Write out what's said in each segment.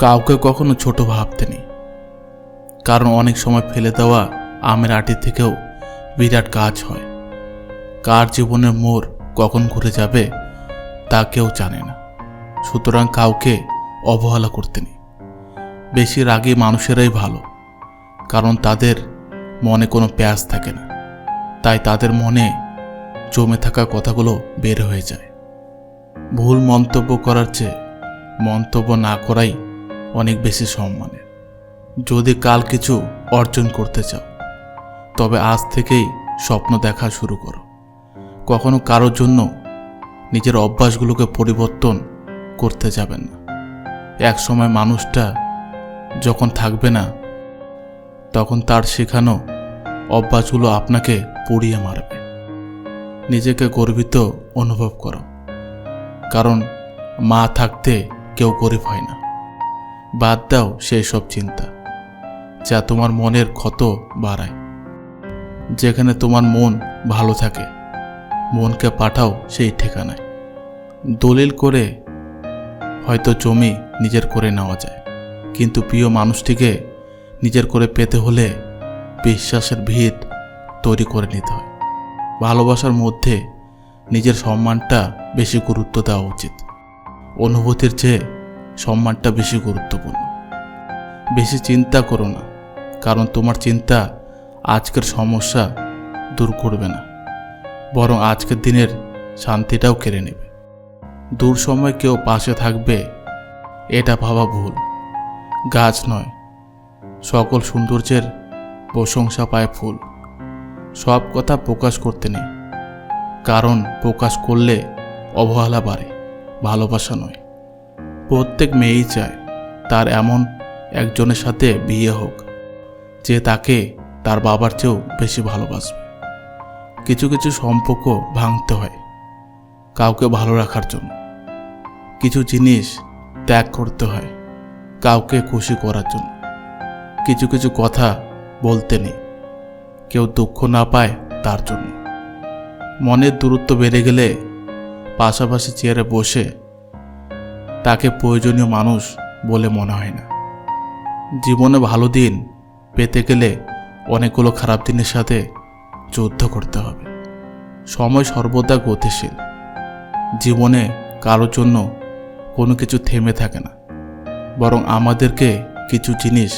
কাউকে কখনো ছোট ভাবতে নেই, কারণ অনেক সময় ফেলে দেওয়া আমের আটি থেকেও বিরাট গাছ হয়। কার জীবনের মোড় কখন ঘুরে যাবে তা কেউ জানে না। সুতরাং কাউকে অবহেলা করতে নেই। বেশি রাগী মানুষেরাই ভালো, কারণ তাদের মনে কোনো প্যাঁচ থাকে না, তাই তাদের মনে জমে থাকা কথাগুলো বের হয়ে যায়। ভুল মন্তব্য করার চেয়ে মন্তব্য না করাই অনেক বেশি সম্মানের। যদি কাল কিছু অর্জন করতে চাও, তবে আজ থেকেই স্বপ্ন দেখা শুরু করো। কখনো কারোর জন্য নিজের অভ্যাসগুলোকে পরিবর্তন করতে যাবেন না। এক সময় মানুষটা যখন থাকবে না, তখন তার শেখানো অভ্যাসগুলো আপনাকে পুড়িয়ে মারবে। নিজেকে গর্বিত অনুভব করো, কারণ মা থাকতে কেউ গরিব হয় না। বাদ দাও সেই সব চিন্তা যা তোমার মনের ক্ষত বাড়ায়। যেখানে তোমার মন ভালো থাকে, মনকে পাঠাও সেই ঠিকানায়। দলিল করে হয়তো জমি নিজের করে নেওয়া যায়, কিন্তু প্রিয় মানুষটিকে নিজের করে পেতে হলে বিশ্বাসের ভিত তৈরি করে নিতে হয়। ভালোবাসার মধ্যে নিজের সম্মানটা বেশি গুরুত্ব দেওয়া উচিত। অনুভূতির চেয়ে সম্মানটা বেশি গুরুত্বপূর্ণ। বেশি চিন্তা করো না, কারণ তোমার চিন্তা আজকের সমস্যা দূর করবে না, বরং আজকের দিনের শান্তিটাও কেড়ে নেবে। দূর সময় কেউ পাশে থাকবে এটা ভাবা ভুল। গাছ নয়, সকল সৌন্দর্যের প্রশংসা পায় ফুল। সব কথা প্রকাশ করতে নেই, কারণ প্রকাশ করলে অবহেলা বাড়ে, ভালোবাসা নয়। প্রত্যেক মেয়েই চায় তার এমন একজনের সাথে বিয়ে হোক যে তাকে তার বাবার চেয়েও বেশি ভালোবাসবে। কিছু কিছু সম্পর্ক ভাঙতে হয় কাউকে ভালো রাখার জন্য। কিছু জিনিস ত্যাগ করতে হয় কাউকে খুশি করার জন্য। কিছু কিছু কথা বলতে নেই কেউ দুঃখ না পায় তার জন্য। মনের দূরত্ব বেড়ে গেলে পাশাপাশি চেয়ারে বসে তাকে প্রয়োজনীয় মানুষ বলে মনে হয় না। জীবনে ভালো দিন পেতে গেলে অনেকগুলো খারাপ দিনের সাথে যুদ্ধ করতে হবে। সময় সর্বদা গতিশীল। জীবনে কারোর জন্য কোনো কিছু থেমে থাকে না, বরং আমাদেরকে কিছু জিনিস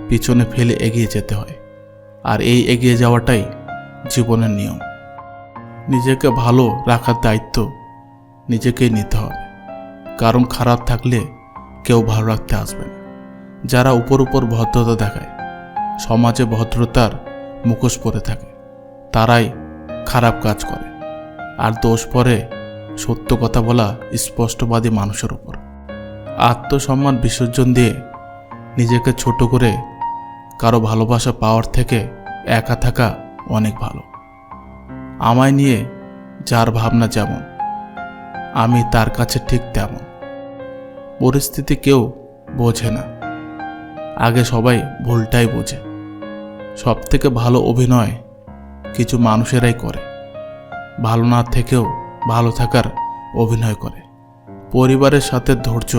পিছনে ফেলে এগিয়ে যেতে হয়। আর এই এগিয়ে যাওয়াটাই জীবনের নিয়ম। নিজেকে ভালো রাখার দায়িত্ব নিজেকেই নিতে হবে, কারণ খারাপ থাকলে কেউ ভালো রাখতে আসবে না। যারা উপর উপর ভদ্রতা দেখায়, সমাজে ভদ্রতার মুখোশ পরে থাকে, তারাই খারাপ কাজ করে। আর দোষ পড়ে সত্য কথা বলা স্পষ্টবাদী মানুষের উপর। আত্মসম্মান বিসর্জন দিয়ে নিজেকে ছোট করে কারো ভালোবাসা পাওয়ার থেকে একা থাকা অনেক ভালো। আমায় নিয়ে যার ভাবনা যেমন, আমি তার কাছে ঠিক তেমন। পরিস্থিতি কেউ বোঝে না, আগে সবাই ভুলটাই বোঝে। সব থেকে ভালো অভিনয় কিছু মানুষেরাই করে, ভালো না থেকেও ভালো থাকার অভিনয় করে। পরিবারের সাথে ধৈর্য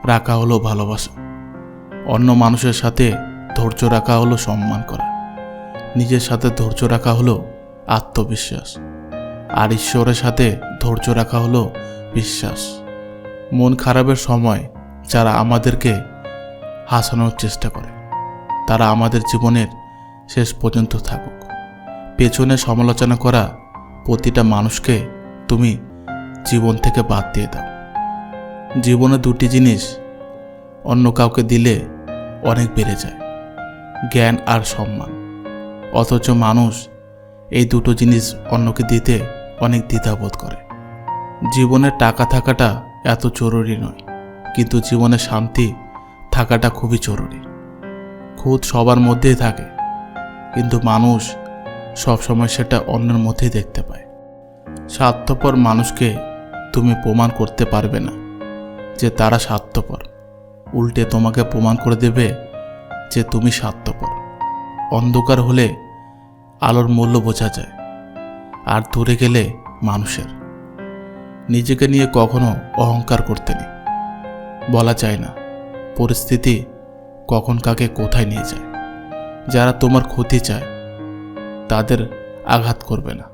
রাখা হলো ভালোবাসা, অন্য মানুষের সাথে ধৈর্য রাখা হলো সম্মান করা, নিজের সাথে ধৈর্য রাখা হলো আত্মবিশ্বাস, আর ঈশ্বরের সাথে ধৈর্য রাখা হলো বিশ্বাস। মন খারাপের সময় যারা আমাদেরকে হাসানোর চেষ্টা করে, তারা আমাদের জীবনের শেষ পর্যন্ত থাকুক। পেছনে সমালোচনা করা প্রতিটা মানুষকে তুমি জীবন থেকে বাদ দিয়ে দাও। জীবনে দুটি জিনিস অন্য কাউকে দিলে অনেক বেড়ে যায়, জ্ঞান আর সম্মান। অথচ মানুষ এই দুটো জিনিস অন্যকে দিতে অনেক দ্বিধাবোধ করে। জীবনে টাকা থাকাটা এত জরুরি নয়, কিন্তু জীবনে শান্তি থাকাটা খুবই জরুরি। খুদ সবার মধ্যেই থাকে, কিন্তু মানুষ সবসময় সেটা অন্যের মধ্যেই দেখতে পায়। স্বার্থপর মানুষকে তুমি প্রমাণ করতে পারবে না যে তারা স্বার্থপর, উল্টে তোমাকে প্রমাণ করে দেবে যে তুমি স্বার্থপর। অন্ধকার হলে আলোর মূল্য বোঝা যায়, আর দূরে গেলে মানুষের। নিজেকে নিয়ে কখনো অহংকার করতে নেই। বলা যায় না পরিস্থিতি কখন কাকে কোথায় নিয়ে যায়। যারা তোমার ক্ষতি চায় তাদের আঘাত করবে না,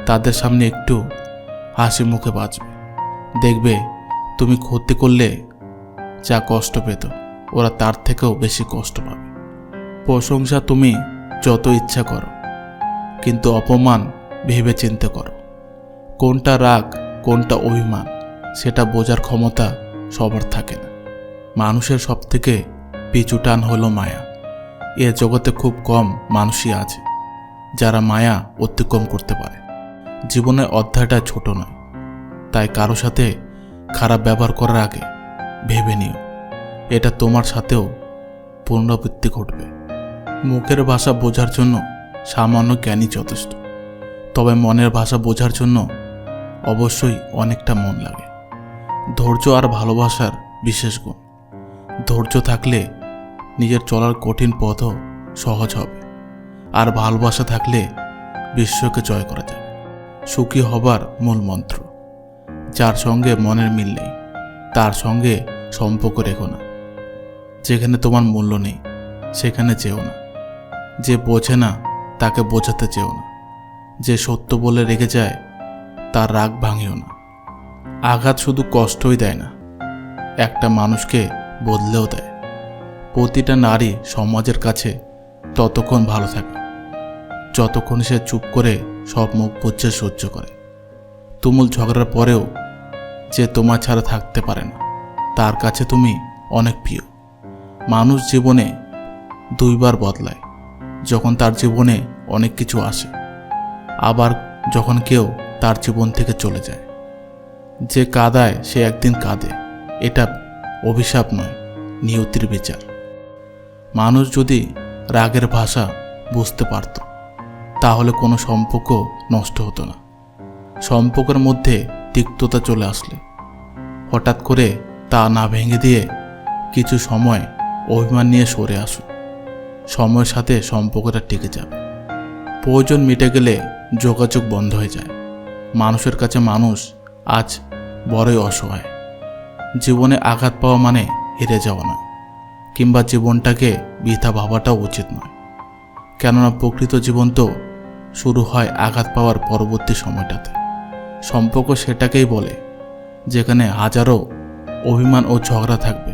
তাদের সামনে একটু হাসি মুখে বাঁচবে। দেখবে তুমি ক্ষতি করলে যা কষ্ট পেত ওরা তার থেকেও বেশি কষ্ট পাবে। প্রশংসা তুমি যত ইচ্ছা করো, কিন্তু অপমান ভেবে চিন্তে করো। কোনটা রাগ কোনটা অভিমান সেটা বোঝার ক্ষমতা সবার থাকে না। মানুষের সবথেকে পিছু টান হলো মায়া। এ জগতে খুব কম মানুষই আছে যারা মায়া অতিক্রম করতে পারে। জীবনের অধ্যায়টা ছোট নয়, তাই কারো সাথে খারাপ ব্যবহার করার আগে ভেবে নিও এটা তোমার সাথেও পুনরাবৃত্তি ঘটবে। মুখের ভাষা বোঝার জন্য সামান্য জ্ঞানই যথেষ্ট, তবে মনের ভাষা বোঝার জন্য অবশ্যই অনেকটা মন লাগে। ধৈর্য আর ভালোবাসার বিশেষ গুণ। ধৈর্য থাকলে নিজের চলার কঠিন পথও সহজ হবে, আর ভালোবাসা থাকলে বিশ্বকে জয় করা যাবে। সুখী হবার মূল মন্ত্র, যার সঙ্গে মনের মিল নেই তার সঙ্গে সম্পর্ক রেখো না। যেখানে তোমার মূল্য নেই সেখানে যেও না। যে বোঝে না তাকে বোঝাতে চেও না। যে সত্য বলে রেগে যায় তার রাগ ভাঙিও না। আঘাত শুধু কষ্টই দেয় না, একটা মানুষকে বদলেও দেয়। প্রতিটা নারী সমাজের কাছে ততক্ষণ ভালো থাকে যতক্ষণ সে চুপ করে সব মুখ বুজে সহ্য করে। তুমুল ঝগড়ার পরেও যে তোমার ছাড়া থাকতে পারে না তার কাছে তুমি অনেক প্রিয়। মানুষ জীবনে দুইবার বদলায়, যখন তার জীবনে অনেক কিছু আসে, আবার যখন কেউ তার জীবন থেকে চলে যায়। যে কাঁদায় সে একদিন কাঁদে, এটা অভিশাপ নয়, নিয়তির বিচার। মানুষ যদি রাগের ভাষা বুঝতে পারত তাহলে কোনো সম্পর্ক নষ্ট হতো না। সম্পর্কের মধ্যে তিক্ততা চলে আসলে হঠাৎ করে তা না ভেঙে দিয়ে কিছু সময় অভিমান নিয়ে সরে আসুন। সময়ের সাথে সম্পর্কটা টিকে যাবে। প্রয়োজন মিটে গেলে যোগাযোগ বন্ধ হয়ে যায়। মানুষের কাছে মানুষ আজ বড়ই অসহায়। জীবনে আঘাত পাওয়া মানে হেরে যাওয়া নয়, কিংবা জীবনটাকে বৃথা ভাবাটাও উচিত নয়। কেননা প্রকৃত জীবন তো শুরু হয় আঘাত পাওয়ার পরবর্তী সময়টাতে। সম্পর্ক সেটাকেই বলে যেখানে হাজারো অভিমান ও ঝগড়া থাকবে,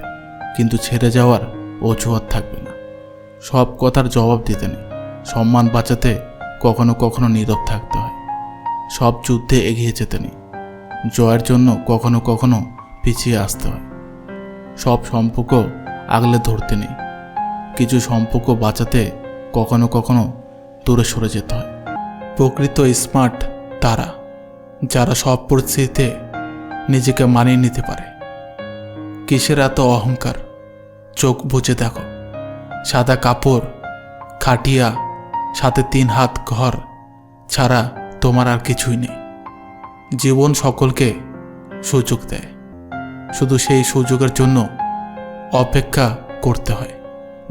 কিন্তু ছেড়ে যাওয়ার অজুহাত থাকবে না। সব কথার জবাব দিতে নেই, সম্মান বাঁচাতে কখনো কখনো নীরব থাকতে হয়। সব যুদ্ধে এগিয়ে যেতে নেই, জয়ের জন্য কখনো কখনো পিছিয়ে আসতে হয়। সব সম্পর্ক আগলে ধরতে নেই, কিছু সম্পর্ক বাঁচাতে কখনো কখনো দূরে সরে যেতে হয়। প্রকৃত স্মার্ট তারা যারা সব পরিস্থিতিতে নিজেকে মানিয়ে নিতে পারে। কিসের এত অহংকার? চোখ বুজে দেখো, সাদা কাপড়, খাটিয়া, সাথে 3 হাত ঘর ছাড়া তোমার আর কিছুই নেই। জীবন সকলকে সুযোগ দেয়, শুধু সেই সুযোগের জন্য অপেক্ষা করতে হয়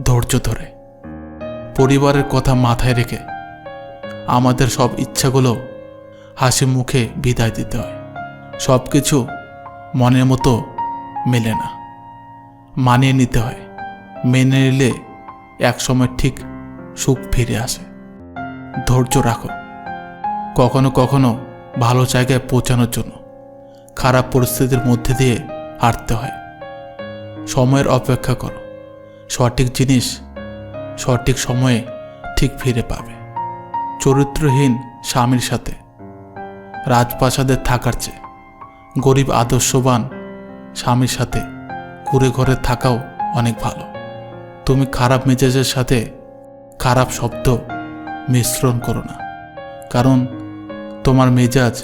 ধৈর্য ধরে। পরিবারের কথা মাথায় রেখে আমাদের সব ইচ্ছাগুলো হাসি মুখে বিদায় দিতে হয়। সব কিছু মনের মতো মেলে না, মানিয়ে নিতে হয়। মেনে নিলে একসময় ঠিক সুখ ফিরে আসে। ধৈর্য রাখো, কখনো কখনো ভালো জায়গায় পৌঁছানোর জন্য খারাপ পরিস্থিতির মধ্যে দিয়ে হাঁটতে হয়। সময়ের অপেক্ষা করো, সঠিক জিনিস সঠিক সময়ে ঠিক ফিরে পাবে। চরিত্রহীন স্বামীর সাথে রাজপ্রাসাদে থাকার চেয়ে গরিব আদর্শবান স্বামীর সাথে ঘুরে ঘরে থাকাও অনেক ভালো। তুমি খারাপ মেজাজের সাথে খারাপ শব্দ মিশ্রণ করো না, কারণ তোমার মেজাজ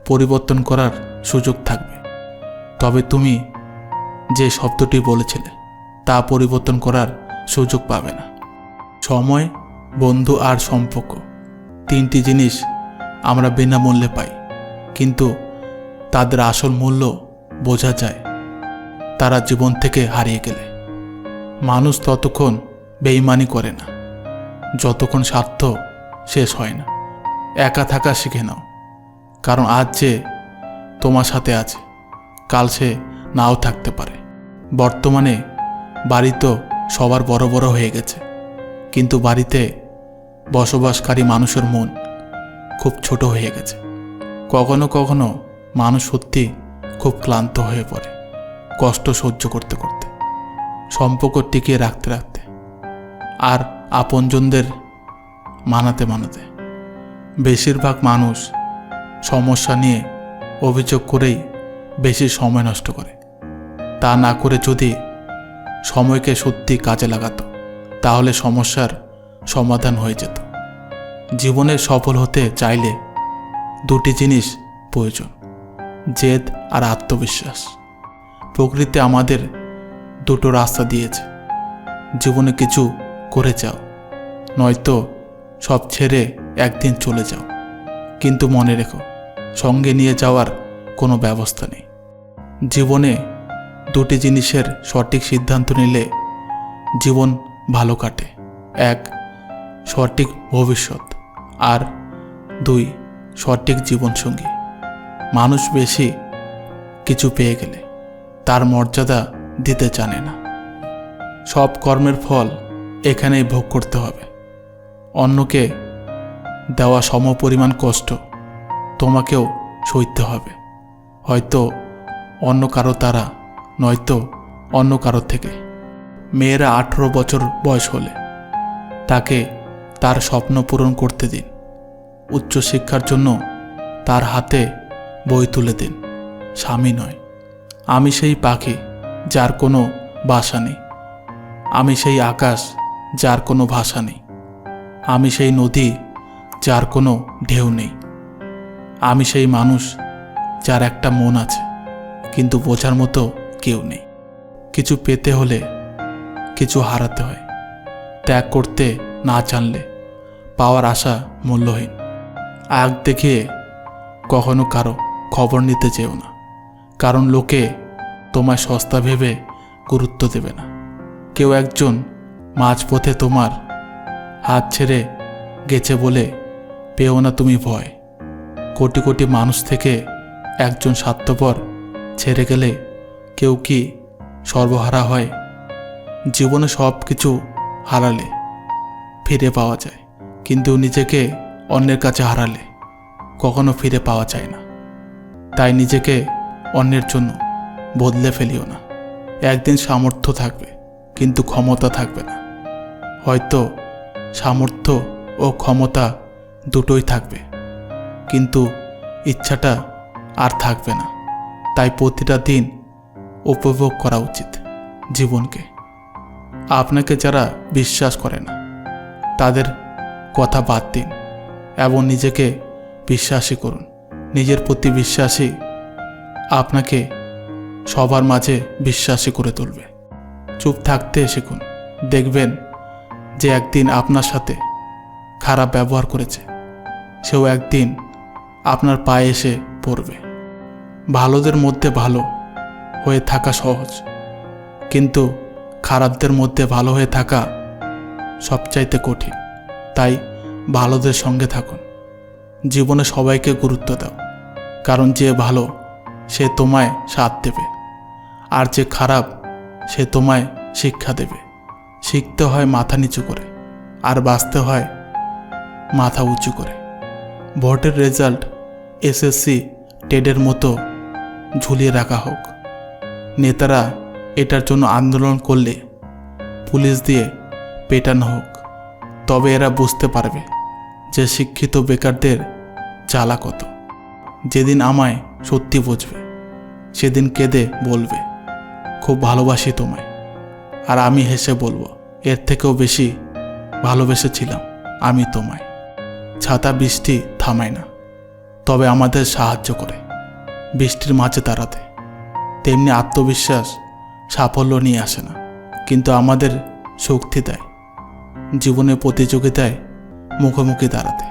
পরিবর্তন করার সুযোগ থাকবে, তবে তুমি যে শব্দটি বলেছিলে তা পরিবর্তন করার সুযোগ পাবে না। সময়, বন্ধু আর সম্পর্ক, 3টি জিনিস আমরা বিনামূল্যে পাই, কিন্তু তাদের আসল মূল্য বোঝা যায় তারা জীবন থেকে হারিয়ে গেলে। মানুষ ততক্ষণ বেইমানি করে না যতক্ষণ স্বার্থ শেষ হয় না। একা থাকা শিখে নাও, কারণ আজ যে তোমার সাথে আছে কাল সে নাও থাকতে পারে। বর্তমানে বাড়ি তো সবার বড় বড় হয়ে গেছে, কিন্তু বাড়িতে বসবাসকারী মানুষের মন খুব ছোট হয়ে গেছে। কখনো কখনো মানুষ সত্যি খুব ক্লান্ত হয়ে পড়ে, কষ্ট সহ্য করতে করতে, সম্পর্ক টিকিয়ে রাখতে রাখতে, আর আপনজনদের মানাতে মানাতে। বেশিরভাগ মানুষ সমস্যা নিয়ে অভিযোগ করেই বেশি সময় নষ্ট করে। তা না করে যদি সময়কে সত্যি কাজে লাগাতো, তাহলে সমস্যার সমাধান হয়ে যেত। জীবনে সফল হতে চাইলে দুটি জিনিস প্রয়োজন, জেদ আর আত্মবিশ্বাস। প্রকৃতি আমাদের দুটো রাস্তা দিয়েছে, জীবনে কিছু করে যাও, নয়তো সব ছেড়ে একদিন চলে যাও। কিন্তু মনে রেখো, সঙ্গে নিয়ে যাওয়ার কোনো ব্যবস্থা নেই। জীবনে দুটি জিনিসের সঠিক সিদ্ধান্ত নিলে জীবন ভালো কাটে। এক, সঠিক ভবিষ্যৎ, আর দুই, সঠিক জীবনসঙ্গী। মানুষ বেশি কিছু পেয়ে গেলে তার মর্যাদা দিতে জানে না। সব কর্মের ফল এখানেই ভোগ করতে হবে। অন্যকে দেওয়া সমপরিমাণ কষ্ট তোমাকেও সইতে হবে, হয়তো অন্য কারো দ্বারা, নয়তো অন্য কারো থেকে। মেয়েরা 18 বছর বয়স হলে তাকে তার স্বপ্ন পূরণ করতে দিন। উচ্চশিক্ষার জন্য তার হাতে বই তুলে দিন, স্বামী নয়। আমি সেই পাখি যার কোনো বাসা নেই, আমি সেই আকাশ যার কোনো ভাষা নেই, আমি সেই নদী যার কোনো ঢেউ নেই, আমি সেই মানুষ যার একটা মন আছে কিন্তু বোঝার মতো কেউ নেই। কিছু পেতে হলে কিছু হারাতে হয়। ত্যাগ করতে না জানলে পাওয়ার আশা মূল্যহীন। আগ দেখিয়ে কখনো কারো খবর নিতে যেও না, কারণ লোকে তোমায় সস্তা ভেবে গুরুত্ব দেবে না। কেউ একজন মাঝপথে তোমার হাত ছেড়ে গেছে বলে পেও না তুমি ভয়। কোটি কোটি মানুষ থেকে একজন স্বার্থপর ছেড়ে গেলে কেউ কি সর্বহারা হয়? জীবনে সব কিছু হারালে ফিরে পাওয়া যায়, কিন্তু নিজেকে অন্যের কাছে হারালে কখনো ফিরে পাওয়া যায় না। তাই নিজেকে অন্যের জন্য বদলে ফেলিও না। একদিন সামর্থ্য থাকবে, কিন্তু ক্ষমতা থাকবে না। হয়তো সামর্থ্য ও ক্ষমতা দুটোই থাকবে, কিন্তু ইচ্ছাটা আর থাকবে না। তাই প্রতিটা দিন উপভোগ করা উচিত জীবনকে। আপনাকে যারা বিশ্বাস করে না তাদের কথা বাদ দিন এবং নিজেকে বিশ্বাসী করুন। নিজের প্রতি বিশ্বাসী আপনাকে সবার মাঝে বিশ্বাসী করে তুলবে। চুপ থাকতে শিখুন, দেখবেন যে একদিন আপনার সাথে খারাপ ব্যবহার করেছে সেও একদিন আপনার পায়ে এসে পড়বে। ভালোদের মধ্যে ভালো হয়ে থাকা সহজ, কিন্তু খারাপদের মধ্যে ভালো হয়ে থাকা সবচাইতে কঠিন। তাই ভালোদের সঙ্গে থাকুন। জীবনে সবাইকে গুরুত্ব দাও, কারণ যে ভালো সে তোমায় সাথ দেবে, আর যে খারাপ সে তোমায় শিক্ষা দেবে। শিখতে হয় মাথা নিচু করে, আর বাঁচতে হয় মাথা উঁচু করে। ভোটের রেজাল্ট এসএসসি টেটের মতো ঝুলিয়ে রাখা হোক। নেতারা এটার জন্য আন্দোলন করলে পুলিশ দিয়ে পেটানো হোক, তবে এরা বুঝতে পারবে যে শিক্ষিত বেকারদের জ্বালা কত। যেদিন আমায় সত্যি বুঝবে সেদিন কেঁদে বলবে, খুব ভালোবাসি তোমায়। আর আমি হেসে বলবো, এর থেকেও বেশি ভালোবেসেছিলাম আমি তোমায়। ছাতা বৃষ্টি থামায় না, তবে আমাদের সাহায্য করে বৃষ্টির মাঝে দাঁড়াতে। তেমনি আত্মবিশ্বাস সাফল্য নিয়ে আসে না, কিন্তু আমাদের শক্তি দেয় জীবনের প্রতিযোগিতায় মুখোমুখি দাঁড়াতে।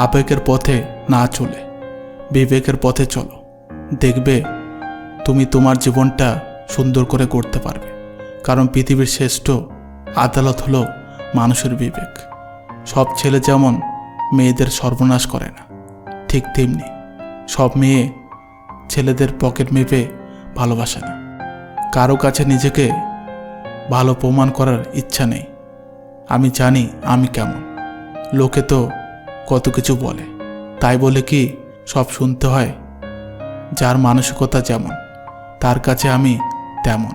আবেগের পথে না চলে বিবেকের পথে চলো, দেখবে তুমি তোমার জীবনটা সুন্দর করে করতে পারবে। কারণ পৃথিবীর শ্রেষ্ঠ আদালত হলো মানুষের বিবেক। সব ছেলে যেমন মেয়েদের সর্বনাশ করে না, ঠিক তেমনি সব মেয়ে ছেলেদের পকেট মেপে ভালোবাসে না। কারো কাছে নিজেকে ভালো প্রমাণ করার ইচ্ছা নেই। আমি জানি আমি কেমন। লোকে তো কত কিছু বলে, তাই বলে কি সব শুনতে হয়? যার মানসিকতা যেমন তার কাছে আমি তেমন।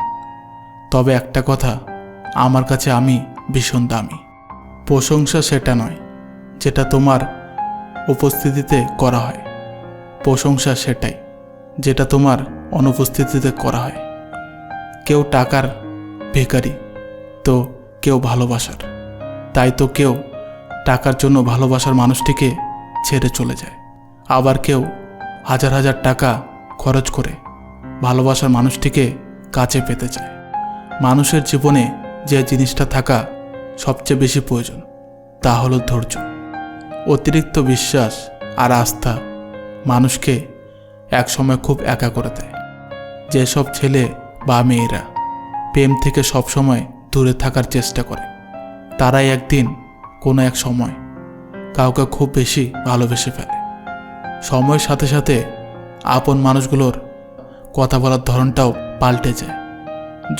তবে একটা কথা, আমার কাছে আমি ভীষণ দামি। প্রশংসা সেটা নয় যেটা তোমার উপস্থিতিতে করা হয়, প্রশংসা সেটাই যেটা তোমার অনুপস্থিতিতে করা হয়। কেউ টাকার ভিখারি, তো কেউ ভালোবাসার। তাই তো কেউ টাকার জন্য ভালোবাসার মানুষটিকে ছেড়ে চলে যায়, আবার কেউ হাজার হাজার টাকা খরচ করে ভালোবাসার মানুষটিকে কাছে পেতে চায়। মানুষের জীবনে যে জিনিসটা থাকা সবচেয়ে বেশি প্রয়োজন তা হলো ধৈর্য। অতিরিক্ত বিশ্বাস আর আস্থা মানুষকে একসময় খুব একা করে দেয়। যেসব ছেলে বা মেয়েরা প্রেম থেকে সবসময় দূরে থাকার চেষ্টা করে, তারাই একদিন কোনো এক সময় কাউকে খুব বেশি ভালোবেসে ফেলে। সময়ের সাথে সাথে আপন মানুষগুলোর কথা বলার ধরনটাও পাল্টে যায়।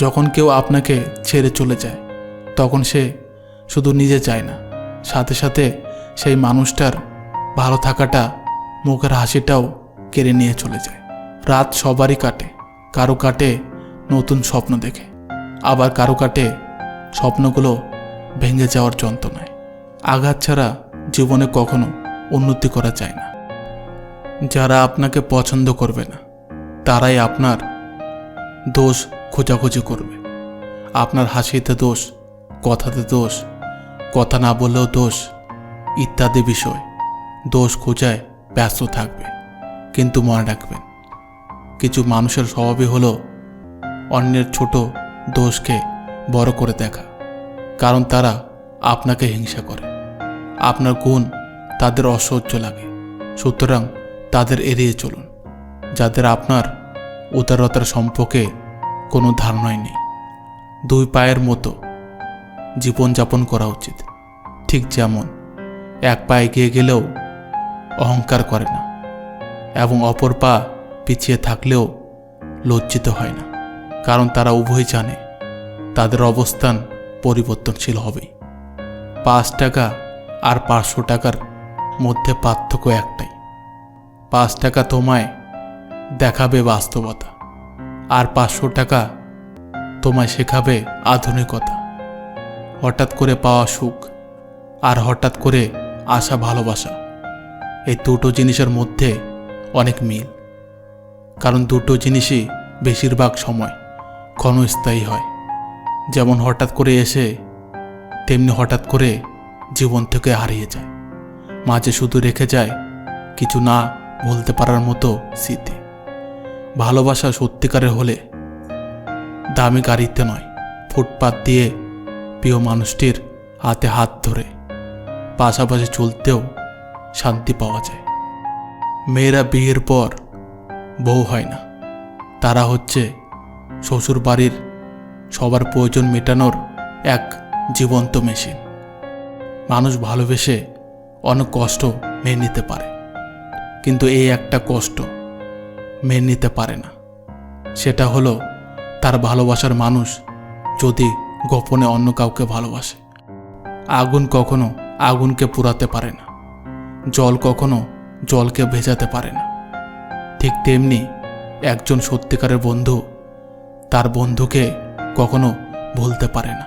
যখন কেউ আপনাকে ছেড়ে চলে যায়, তখন সে শুধু নিজে যায় না, সাথে সাথে সেই মানুষটার ভালো থাকাটা, মুখের হাসিটাও কেড়ে নিয়ে চলে যায়। রাত সবারই কাটে, কারো কাটে নতুন স্বপ্ন দেখে, আবার কারো কাটে স্বপ্নগুলো ভেঙে যাওয়ার যন্ত্রণায়। আঘাত ছাড়া জীবনে কখনো উন্নতি করা যায় না। যারা আপনাকে পছন্দ করবে না, তারাই আপনার দোষ খোঁজাখুঁজি করবে। আপনার হাসিতে দোষ, কথাতে দোষ, কথা না বললেও দোষ, ইত্যাদি বিষয় দোষ খোঁজায় ব্যস্ত থাকবে। কিন্তু মনে রাখবেন, কিছু মানুষের স্বভাবই হলো অন্যের ছোট দোষকে বড় করে দেখা, কারণ তারা আপনাকে হিংসা করে। আপনার গুণ তাদের অসহ্য লাগে, সুতরাং তাদের এড়িয়ে চলুন। যাদের আপনার উদারতার সম্পর্কে কোনো ধারণাই নেই। দুই পায়ের মতো জীবনযাপন করা উচিত, ঠিক যেমন এক পা এগিয়ে গেলেও অহংকার করে না এবং অপর পা পিছিয়ে থাকলেও লজ্জিত হয় না, কারণ তারা উভয় জানে তাদের অবস্থান পরিবর্তনশীল হবেই। 5 টাকা আর 500 টাকার মধ্যে পার্থক্য একটাই। 5 টাকা তোমায় দেখাবে বাস্তবতা, আর 500 টাকা তোমায় শেখাবে আধুনিকতা। হঠাৎ করে পাওয়া সুখ আর হঠাৎ করে আসা ভালোবাসা, এই দুটো জিনিসের মধ্যে অনেক মিল, কারণ দুটো জিনিসই বেশিরভাগ সময় ক্ষণস্থায়ী হয়। যেমন হঠাৎ করে এসে, তেমনি হঠাৎ করে জীবন থেকে হারিয়ে যায়। মাঝে শুধু রেখে যায় কিছু না বলতে পারার মতো স্মৃতি। ভালোবাসা সত্যিকারের হলে দামি গাড়িতে নয়, ফুটপাত দিয়ে প্রিয় মানুষটির হাতে হাত ধরে পাশাপাশি চলতেও শান্তি পাওয়া যায়। মেয়েরা বিয়ের পর বউ হয় না, তারা হচ্ছে শ্বশুর বাড়ির সবার প্রয়োজন মেটানোর এক জীবন্ত মেশিন। মানুষ ভালোবেসে অনেক কষ্ট মেনে নিতে পারে, কিন্তু এই একটা কষ্ট মেনে নিতে পারে না, সেটা হলো তার ভালোবাসার মানুষ যদি গোপনে অন্য কাউকে ভালোবাসে। আগুন কখনো আগুনকে পুড়াতে পারে না, জল কখনো জলকে ভেজাতে পারে না। ঠিক তেমনি একজন সত্যিকারের বন্ধু তার বন্ধুকে কখনো ভুলতে পারে না।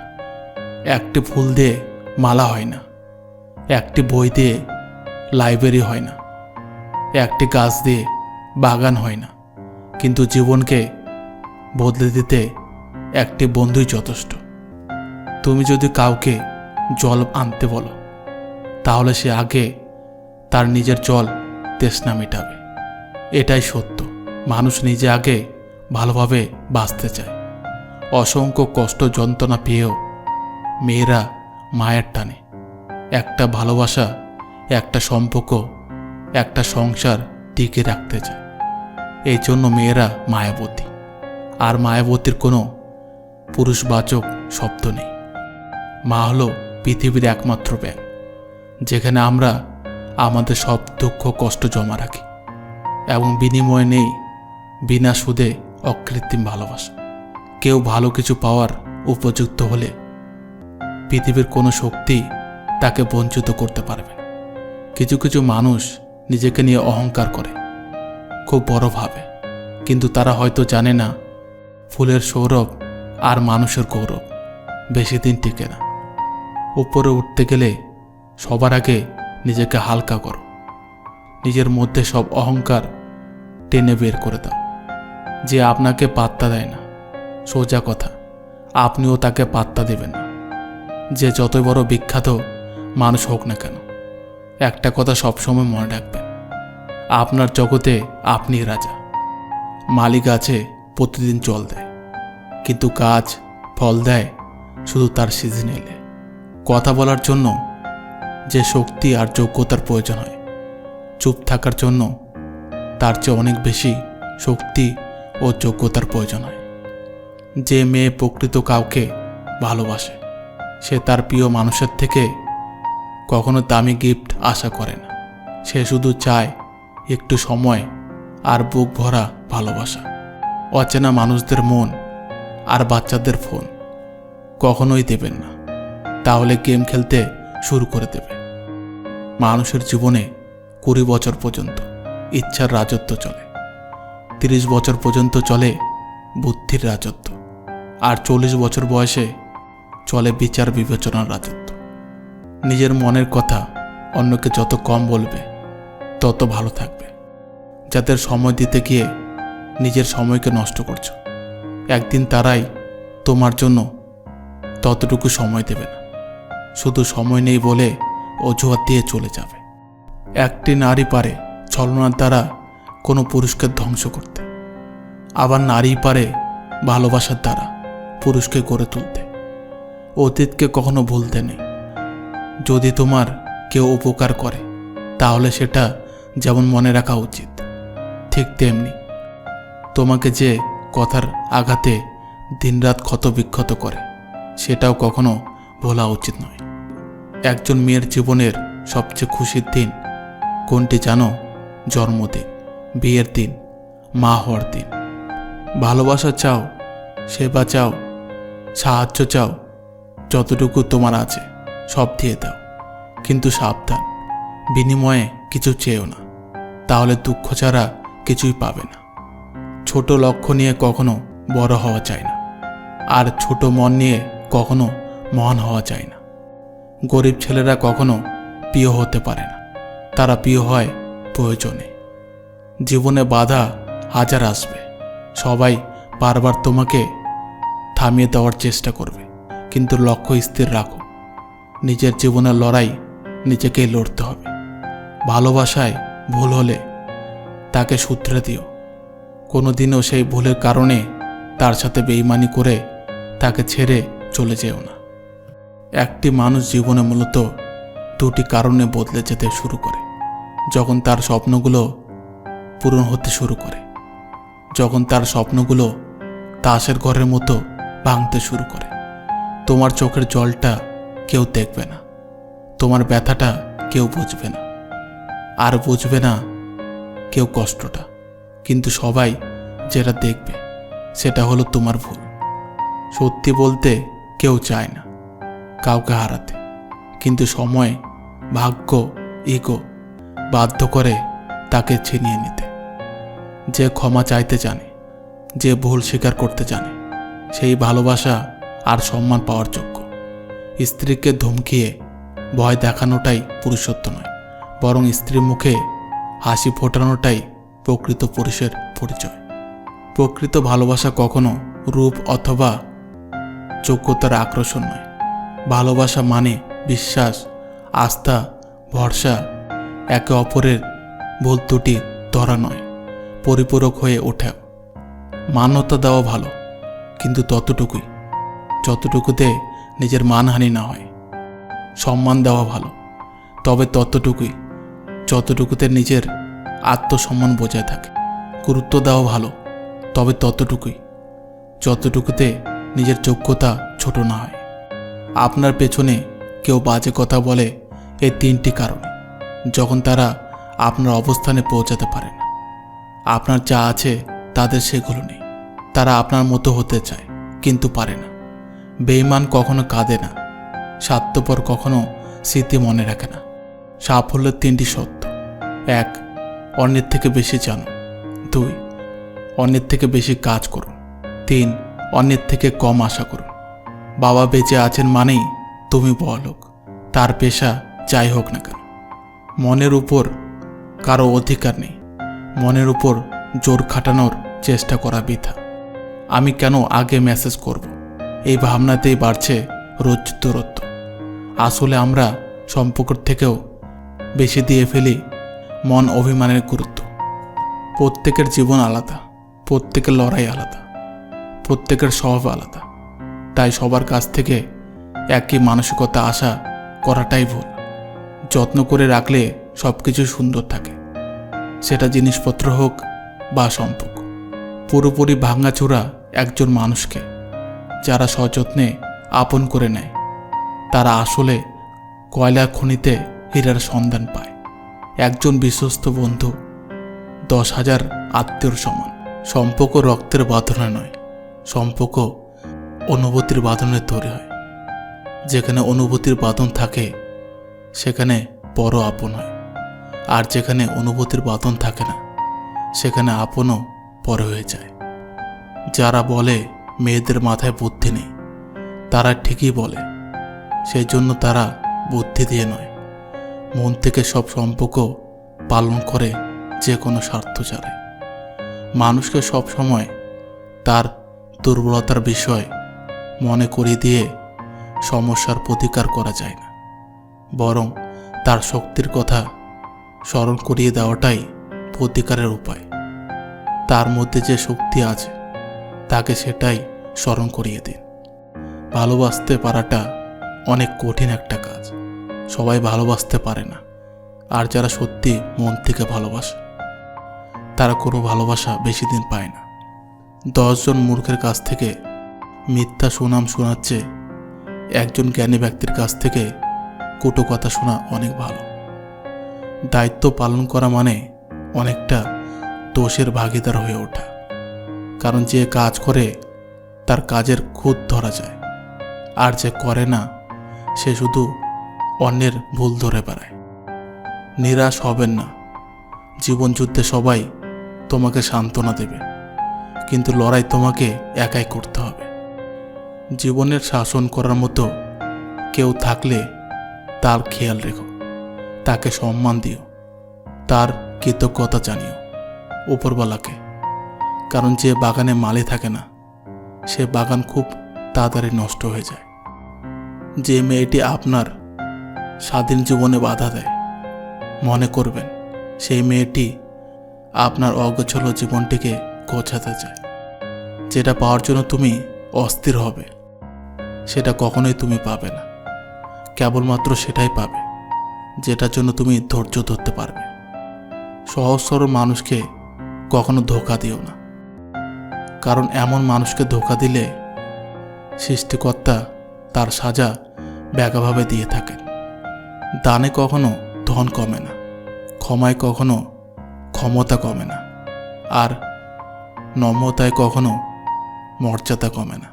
একটি ফুল দিয়ে মালা হয় না, একটি বই দিয়ে লাইব্রেরি হয় না, একটি গাছ দিয়ে বাগান হয় না, কিন্তু জীবনকে বদলে দিতে একটি বন্ধুই যথেষ্ট। তুমি যদি কাউকে জল আনতে বলো, তাহলে সে আগে তার নিজের জল তৃষ্ণা মেটাবে। এটাই সত্য, মানুষ নিজে আগে ভালোভাবে বাঁচতে চায়। অসংখ্য কষ্ট যন্ত্রণা পেয়েও মেয়েরা মায়ের টানে একটা ভালোবাসা, একটা সম্পর্ক, একটা সংসার টিকে রাখতে চায়। এই জন্য মেয়েরা মায়াবতী, আর মায়াবতীর কোনো পুরুষবাচক শব্দ নেই। মা হলো পৃথিবীর একমাত্র ব্যাংক, যেখানে আমরা আমাদের সব দুঃখ কষ্ট জমা রাখি এবং বিনিময়ে নেই বিনা সুদে অকৃত্রিম ভালোবাসা। কেউ ভালো কিছু পাওয়ার উপযুক্ত হলে পৃথিবীর কোনো শক্তি তাকে বঞ্চিত করতে পারবে না। কিছু কিছু মানুষ নিজেকে নিয়ে অহংকার করে, খুব বড় ভাবে, কিন্তু তারা হয়তো জানে না ফুলের সৌরভ আর মানুষের গৌরব বেশি দিন টিকে না। উপরে উঠতে গেলে সবার আগে নিজেকে হালকা করো, নিজের মধ্যে সব অহংকার টেনে বের করে দাও। যে আপনাকে পাত্তা দেয় না, সোজা কথা, আপনিও তাকে পাত্তা দেবেন না। যে যতই বড় বিখ্যাত মানুষ হোক না কেন, একটা কথা সবসময় মনে রাখবেন, আপনার জগতে আপনি রাজা। মালি গাছে প্রতিদিন জল দেয়, কিন্তু গাছ ফল দেয় শুধু তার সিজন এলে। কথা বলার জন্য যে শক্তি আর যোগ্যতার প্রয়োজন হয়, চুপ থাকার জন্য তার চেয়ে অনেক বেশি শক্তি ও যোগ্যতার প্রয়োজন হয়। যে মেয়ে প্রকৃত কাউকে ভালোবাসে, সে তার প্রিয় মানুষের থেকে কখনো দামি গিফট আশা করে না। সে শুধু চায় একটু সময় আর বুক ভরা ভালোবাসা। অচেনা মানুষদের মন আর বাচ্চাদের ফোন কখনোই দেবেন না, তাহলে গেম খেলতে শুরু করে দেবে। মানুষের জীবনে 20 বছর পর্যন্ত ইচ্ছার রাজত্ব চলে, 30 বছর পর্যন্ত চলে বুদ্ধির রাজত্ব, আর 40 বছর বয়সে চলে বিচার বিবেচনার রাজত্ব। নিজের মনের কথা অন্যকে যত কম বলবে, তত ভালো থাকবে। যাদের সময় দিতে গিয়ে নিজের সময়কে নষ্ট করছো, একদিন তারাই তোমার জন্য ততটুকু সময় দেবে না, শুধু সময় নেই বলে অজুহাত দিয়ে চলে যাবে। একটি নারী পারে ছলনার দ্বারা কোনো পুরুষকে ধ্বংস করতে, আবার নারী পারে ভালোবাসার দ্বারা পুরুষকে গড়ে তুলতে। অতীতকে কখনো ভুলতে নেই। যদি তোমার কেউ উপকার করে, তাহলে সেটা যেমন মনে রাখা উচিত, ঠিক তেমনি তোমাকে যে কথার আঘাতে দিনরাত ক্ষত বিক্ষত করে, সেটাও কখনো ভোলা উচিত নয়। একজন মেয়ের জীবনের সবচেয়ে খুশির দিন কোনটি জানো? জন্মদিন, বিয়ের দিন, মা হওয়ার দিন। ভালোবাসা চাও, সেবা চাও, সাহায্য চাও, যতটুকু তোমার আছে সব দিয়ে দাও, কিন্তু সাবধান, বিনিময়ে কিছু চেয়েও না, তাহলে দুঃখ ছাড়া কিছুই পাবে না। ছোট লক্ষ্য নিয়ে কখনো বড় হওয়া যায় না, আর ছোট মন নিয়ে কখনো মহান হওয়া যায় না। গরিব ছেলেরা কখনো প্রিয় হতে পারে না, তারা প্রিয় হয় প্রয়োজনে। জীবনে বাধা হাজার আসবে, সবাই বারবার তোমাকে থামিয়ে দেওয়ার চেষ্টা করবে, কিন্তু লক্ষ্য স্থির রাখো। নিজের জীবনের লড়াই নিজেকেই লড়তে হবে। ভালোবাসায় ভুল হলে তাকে শুধরে দিও, কোনোদিনও সেই ভুলের কারণে তার সাথে বেইমানি করে তাকে ছেড়ে চলে যেও না। একটি মানুষ জীবনে মূলত দুটি কারণে বদলে যেতে শুরু করে: যখন তার স্বপ্নগুলো পূরণ হতে শুরু করে, যখন তার স্বপ্নগুলো তাসের ঘরের মতো ভাঙতে শুরু করে। তোমার চোখের জলটা কেউ দেখবে না, তোমার ব্যথাটা কেউ বুঝবে না, আর বুঝবে না কেউ কষ্টটা, কিন্তু সবাই যেটা দেখবে সেটা হলো তোমার ভুল। সত্যি বলতে কেউ চায় না কাউকে হারাতে, কিন্তু সময়, ভাগ্য, ইগো বাধ্য করে তাকে ছিনিয়ে নিতে। যে ক্ষমা চাইতে জানে, যে ভুল স্বীকার করতে জানে, সেই ভালোবাসা আর সম্মান পাওয়ার যোগ্য। স্ত্রীকে ধমকিয়ে ভয় দেখানোটাই পুরুষত্ব নয়, বরং স্ত্রীর মুখে হাসি ফোটানোটাই প্রকৃত পুরুষের পরিচয়। প্রকৃত ভালোবাসা কখনো রূপ অথবা যোগ্যতার আকর্ষণ নয়। ভালোবাসা মানে বিশ্বাস, আস্থা, ভরসা, একে অপরের ভুল ত্রুটি ধরা নয়, পরিপূরক হয়ে ওঠা। মান্যতা দেওয়া ভালো, কিন্তু ততটুকুই যতটুকুতে নিজের মানহানি না হয়। সম্মান দেওয়া ভালো, তবে ততটুকুই যতটুকুতে নিজের আত্মসম্মান বজায় থাকে। গুরুত্ব দেওয়া ভালো, তবে ততটুকুই যতটুকুতে নিজের যোগ্যতা ছোট না হয়। আপনার পেছনে কেউ বাজে কথা বলে এই 3টি কারণে: যখন তারা আপনার অবস্থানে পৌঁছাতে পারে না, আপনার যা আছে তাদের সেগুলো নেই, তারা আপনার মতো হতে চায় কিন্তু পারে না, বেঈমান কখনো কাঁদে না, স্বার্থপর কখনো স্মৃতি মনে রাখে না। সাফল্যের 3টি সত্য: 1. অন্যের থেকে বেশি জানো। 2. অন্যের থেকে বেশি কাজ করুন। 3. অন্যের থেকে কম আশা করুন। বাবা বেঁচে আছেন মানেই তুমি বড়লোক, তার পেশা যাই হোক না কেন। মনের উপর কারো অধিকার নেই, মনের উপর জোর খাটানোর চেষ্টা করা বৃথা। আমি কেন আগে মেসেজ করব, এই ভাবনাতেই বাড়ছে রোজ দূরত্ব। আসলে আমরা সম্পর্কের থেকেও বেশি দিয়ে ফেলি মন অভিমানের গুরুত্ব। প্রত্যেকের জীবন আলাদা, প্রত্যেকের লড়াই আলাদা, প্রত্যেকের স্বভাব আলাদা। তাই সবার কাছ থেকে একই মানসিকতা আশা করাটাই ভুল। যত্ন করে রাখলে সব কিছু সুন্দর থাকে, সেটা জিনিসপত্র হোক বা সম্পর্ক। পুরোপুরি ভাঙাচোরা একজন মানুষকে যারা সযত্নে আপন করে নেয়, তারা আসলে কয়লার খনিতে হীরার সন্ধান পায়। একজন বিশ্বস্ত বন্ধু 10,000 আত্মীয়র সমান। সম্পর্ক রক্তের বাঁধনে নয়, সম্পর্ক অনুভূতির বাঁধনে তৈরি হয়। যেখানে অনুভূতির বাঁধন থাকে সেখানে বড় আপন হয়, আর যেখানে অনুভূতির বাঁধন থাকে না সেখানে আপনও পরে হয়ে যায়। যারা বলে মেয়েদের মাথায় বুদ্ধি নেই, তারা ঠিকই বলে। সেই জন্য তারা বুদ্ধি দিয়ে নয়, মন থেকে সব সম্পর্ক পালন করে, যে কোনো স্বার্থ ছাড়াই। মানুষকে সব সময় তার দুর্বলতার বিষয় মনে করিয়ে দিয়ে সমস্যার প্রতিকার করা যায় না, বরং তার শক্তির কথা স্মরণ করিয়ে দেওয়াটাই প্রতিকারের উপায়। তার মধ্যে যে শক্তি আছে তাকে সেটাই স্মরণ করিয়ে দিন। ভালোবাসতে পারাটা অনেক কঠিন একটা কাজ, সবাই ভালোবাসতে পারে না। আর যারা সত্যি মন থেকে ভালোবাসে তারা কোনো ভালোবাসা বেশি দিন পায় না। 10 জন মূর্খের কাছ থেকে মিথ্যা সুনাম শোনাচ্ছে একজন জ্ঞানী ব্যক্তির কাছ থেকে কটু কথা শোনা অনেক ভালো। দায়িত্ব পালন করা মানে অনেকটা দোষের ভাগিদার হয়ে ওঠা, কারণ যে কাজ করে তার কাজের খুঁত ধরা যায়, আর যে করে না সে শুধু অন্যের ভুল ধরে বেড়ায়। নিরাশ হবেন না, জীবন যুদ্ধে সবাই তোমাকে সান্ত্বনা দেবে, কিন্তু লড়াই তোমাকে একাই করতে হবে। জীবনের শাসন করার মতো কেউ থাকলে তার খেয়াল রেখো, তাকে সম্মান দিও, তার কৃতজ্ঞতা জানিও উপরওয়ালাকে। কারণ যে বাগানে মালি থাকে না সে বাগান খুব তাড়াতাড়ি নষ্ট হয়ে যায়। যে মেয়েটি আপনার স্বাধীন জীবনে বাধা দেয়, মনে করবেন সেই মেয়েটি আপনার অগোছালো জীবনটিকে গোছাতে চায়। যেটা পাওয়ার জন্য তুমি অস্থির হবে সেটা কখনোই তুমি পাবে না, কেবলমাত্র সেটাই পাবে যেটার জন্য তুমি ধৈর্য ধরতে পারবে। সহজ সরল মানুষকে কখনো ধোঁকা দিও না, কারণ এমন মানুষকে ধোঁকা দিলে সৃষ্টিকর্তা তার সাজা ব্যাগাভাবে দিয়ে থাকেন। দানে কখনো ধন কমে না, ক্ষমায় কখনো ক্ষমতা কমে না, আর নম্রতায় কখনো মর্যাদা কমে না।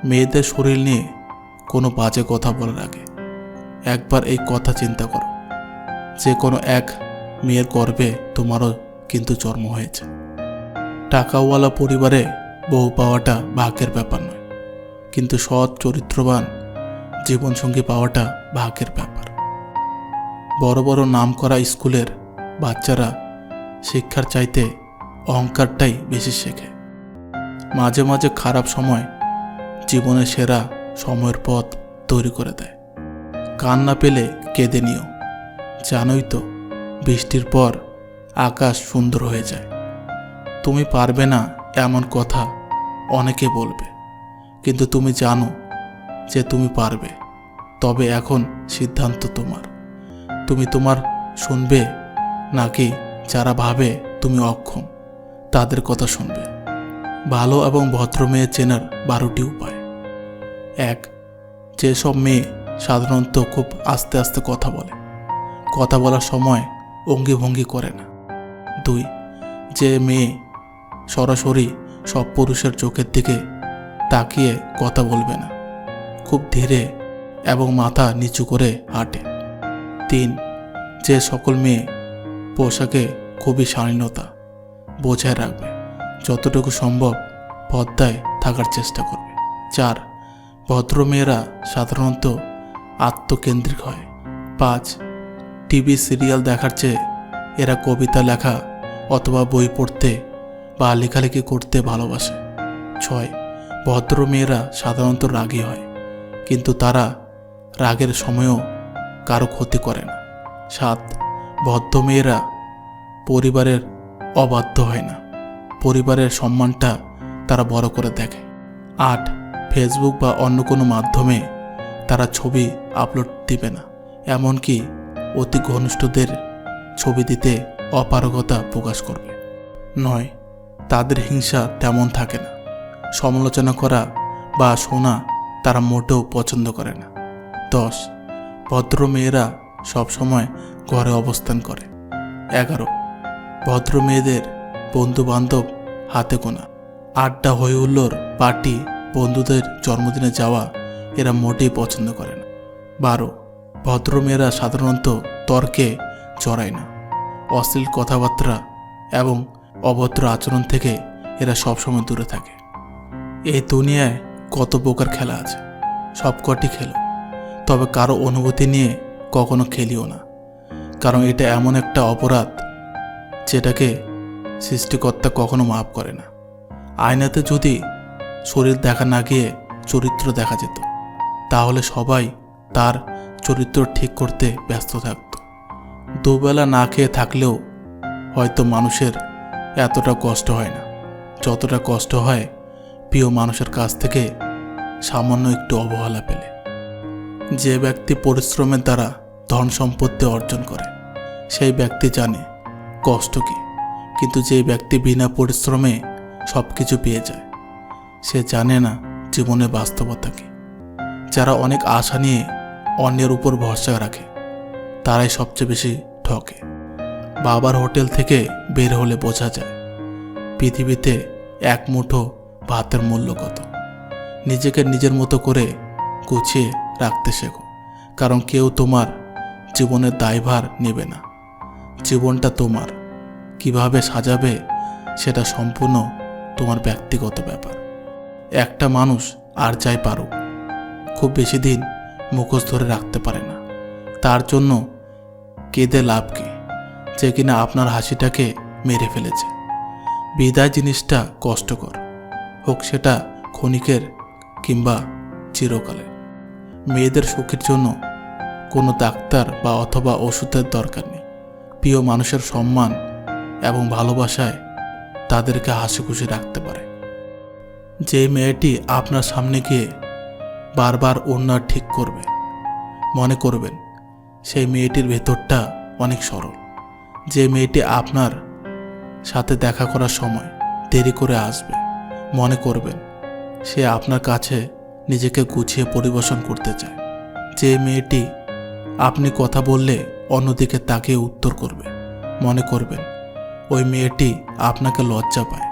মেয়েদের শরীর নিয়ে কোনো বাজে কথা বলার আগে একবার এই কথা চিন্তা করো, যে কোনো এক মেয়ের গর্ভে তোমারও কিন্তু জন্ম হয়েছে। টাকাওয়ালা পরিবারে বউ পাওয়াটা ভাগ্যের ব্যাপার নয়, কিন্তু সৎ চরিত্রবান জীবনসঙ্গী পাওয়াটা ভাগ্যের ব্যাপার। বড় বড় নামকরা স্কুলের বাচ্চারা শিক্ষার চাইতে অহংকারটাই বেশি শেখে। মাঝে মাঝে খারাপ সময় জীবনের সেরা সময়ের পথ তৈরি করে দেয়। কান্না পেলে কেঁদে নিও, জানোই তো বৃষ্টির পর আকাশ সুন্দর হয়ে যায়। তুমি পারবে না এমন কথা অনেকে বলবে, কিন্তু তুমি জানো যে তুমি পারবে। তবে এখন সিদ্ধান্ত তোমার, তুমি তোমার শুনবে নাকি যারা ভাবে তুমি অক্ষম তাদের কথা শুনবে। ভালো এবং ভদ্র মেয়ে চেনার 12টি উপায়। 1. যেসব মেয়ে সাধারণত খুব আস্তে আস্তে কথা বলে, কথা বলার সময় অঙ্গিভঙ্গি করে না। 2. যে মেয়ে সরাসরি সব পুরুষের চোখের দিকে তাকিয়ে কথা বলবে না। খুব ধীরে এবং মাথা নিচু করে হাঁটে। 3. যে সকল মেয়ে পোশাকে খুবই শালীনতা বজায় রাখবে, যতটুকু সম্ভব পর্দায় থাকার চেষ্টা করবে। 4. ভদ্র মেয়েরা সাধারণত আত্মকেন্দ্রিক হয়। 5. টিভি সিরিয়াল দেখার চেয়ে এরা কবিতা লেখা অথবা বই পড়তে বা লেখালেখি করতে ভালোবাসে। 6. ভদ্র মেয়েরা সাধারণত রাগী হয়, কিন্তু তারা রাগের সময়ও কারো ক্ষতি করে না। 7. ভদ্র মেয়েরা পরিবারের অবাধ্য হয় না, পরিবারের সম্মানটা তারা বড় করে দেখে। 8. ফেসবুক বা অন্য কোনো মাধ্যমে তারা ছবি আপলোড দিবে না, এমনকি অতি ঘনিষ্ঠদের ছবি দিতে অপারগতা প্রকাশ করবে। 9. তাদের হিংসা তেমন থাকে না, সমালোচনা করা বা শোনা তারা মোটেও পছন্দ করে না। 10. ভদ্র মেয়েরা সবসময় ঘরে অবস্থান করে। 11. ভদ্র মেয়েদের বন্ধু বান্ধব হাতে গোনা। আড্ডা হই হুল্লোড় পার্টি বন্ধুদের জন্মদিনে যাওয়া এরা মোটেই পছন্দ করে না। 12. ভদ্র মেয়েরা সাধারণত তর্কে জড়ায় না, অশ্লীল কথাবার্তা এবং অভদ্র আচরণ থেকে এরা সবসময় দূরে থাকে। এই দুনিয়ায় কত প্রকার খেলা আছে, সবকটি খেলো, তবে কারো অনুভূতি নিয়ে কখনো খেলিও না, কারণ এটা এমন একটা অপরাধ যেটাকে সৃষ্টিকর্তা কখনো মাফ করে না। আয়নাতে যদি শরীর দেখা না গিয়ে চরিত্র দেখা যেত, তাহলে সবাই তার চরিত্র ঠিক করতে ব্যস্ত থাকত। দুবেলা না খেয়ে থাকলেও হয়তো মানুষের এতটা কষ্ট হয় না যতটা কষ্ট হয় প্রিয় মানুষের কাছ থেকে সামান্য একটু অবহেলা পেলে। যে ব্যক্তি পরিশ্রমের দ্বারা ধন সম্পত্তি অর্জন করে সেই ব্যক্তি জানে কষ্ট কী, কিন্তু যে ব্যক্তি বিনা পরিশ্রমে সব কিছু পেয়ে যায় সে জানে না জীবনের বাস্তবতা কী। যারা অনেক আশা নিয়ে অন্যের উপর ভরসা রাখে তারাই সবচেয়ে বেশি ঠকে। বাবার হোটেল থেকে বের হলে বোঝা যায় পৃথিবীতে এক মুঠো ভাতের মূল্য কত। নিজেকে নিজের মতো করে গুছিয়ে রাখতে শেখো, কারণ কেউ তোমার জীবনের দায়ভার নেবে না। জীবনটা তোমার, কিভাবে সাজাবে সেটা সম্পূর্ণ তোমার ব্যক্তিগত ব্যাপার। একটা মানুষ আর যাই পারুক খুব বেশি দিন মুখোশ ধরে রাখতে পারে না। তার জন্য কেঁদে লাভ কি, যে কিনা আপনার হাসিটাকে মেরে ফেলেছে। বিদায় জিনিসটা কষ্টকর, হোক সেটা ক্ষণিকের কিংবা চিরকালের। মেয়েদের সুখের জন্য কোনো ডাক্তার বা অথবা ওষুধের দরকার নেই। প্রিয় মানুষের সম্মান এবং ভালোবাসায় তাদেরকে হাসি খুশি রাখতে পারে। যে মেয়েটি আপনার সামনে গিয়ে বারবার ওড়না ঠিক করবে, মনে করবেন সেই মেয়েটির ভেতরটা অনেক সরল। যে মেয়েটি আপনার সাথে দেখা করার সময় দেরি করে আসবে, মনে করবেন সে আপনার কাছে নিজেকে গুছিয়ে পরিবেশন করতে চায়। যে মেয়েটি আপনি কথা বললে অন্যদিকে তাকিয়ে উত্তর করবে, মনে করবেন ওই মেয়েটি আপনাকে লজ্জা পায়।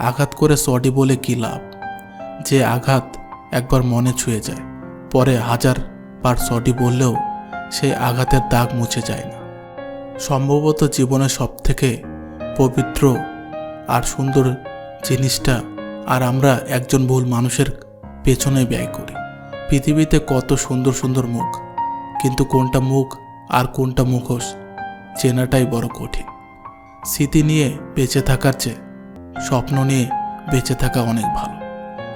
আঘাত করে সরি বলে কী লাভ? যে আঘাত একবার মনে ছুঁয়ে যায়, পরে 1000 বার সরি বললেও সেই আঘাতের দাগ মুছে যায় না। সম্ভবত জীবনের সবথেকে পবিত্র আর সুন্দর জিনিসটা আর আমরা একজন ভুল মানুষের পেছনে ব্যয় করি। পৃথিবীতে কত সুন্দর সুন্দর মুখ, কিন্তু কোনটা মুখ আর কোনটা মুখোশ চেনাটাই বড় কঠিন। স্মৃতি নিয়ে বেঁচে থাকার চেয়ে স্বপ্ন নিয়ে বেঁচে থাকা অনেক ভালো,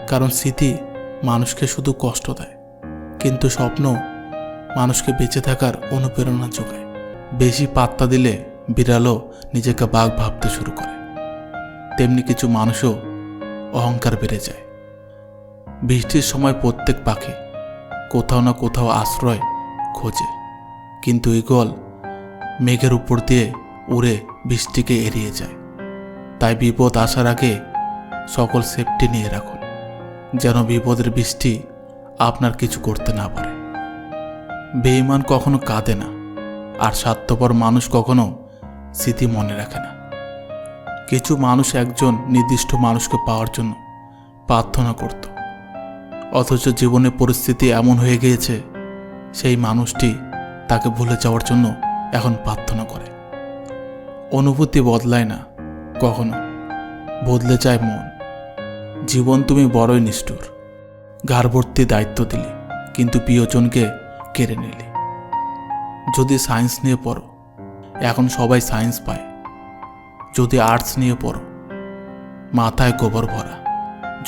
কারণ স্মৃতি মানুষকে শুধু কষ্ট দেয়, কিন্তু স্বপ্ন মানুষকে বেঁচে থাকার অনুপ্রেরণা যোগায়। বেশি পাত্তা দিলে বিড়ালও নিজেকে বাঘ ভাবতে শুরু করে, তেমনি কিছু মানুষও অহংকার বেড়ে যায়। বৃষ্টির সময় প্রত্যেক পাখি কোথাও না কোথাও আশ্রয় খোঁজে, কিন্তু ঈগল মেঘের উপর দিয়ে উড়ে বৃষ্টিকে এড়িয়ে যায়। তাই বিপদ আসার আগে সকল সেফটি নিয়ে রাখুন, যেন বিপদের বৃষ্টি আপনার কিছু করতে না পারে। বেঈমান কখনো কাঁদে না, আর স্বার্থপর মানুষ কখনো স্মৃতি মনে রাখে না। কিছু মানুষ একজন নির্দিষ্ট মানুষকে পাওয়ার জন্য প্রার্থনা করত, অথচ জীবনের পরিস্থিতি এমন হয়ে গিয়েছে সেই মানুষটি তাকে ভুলে যাওয়ার জন্য এখন প্রার্থনা করে। অনুভূতি বদলায় না কখনো, বদলে যায় মন। জীবন তুমি বড়ই নিষ্ঠুর, ঘাড় ভর্তি দায়িত্ব দিলি কিন্তু প্রিয়জনকে কেড়ে নিলি। যদি সায়েন্স নিয়ে পড়ো, এখন সবাই সায়েন্স পায়। যদি আর্টস নিয়ে পড়ো, মাথায় গোবর ভরা।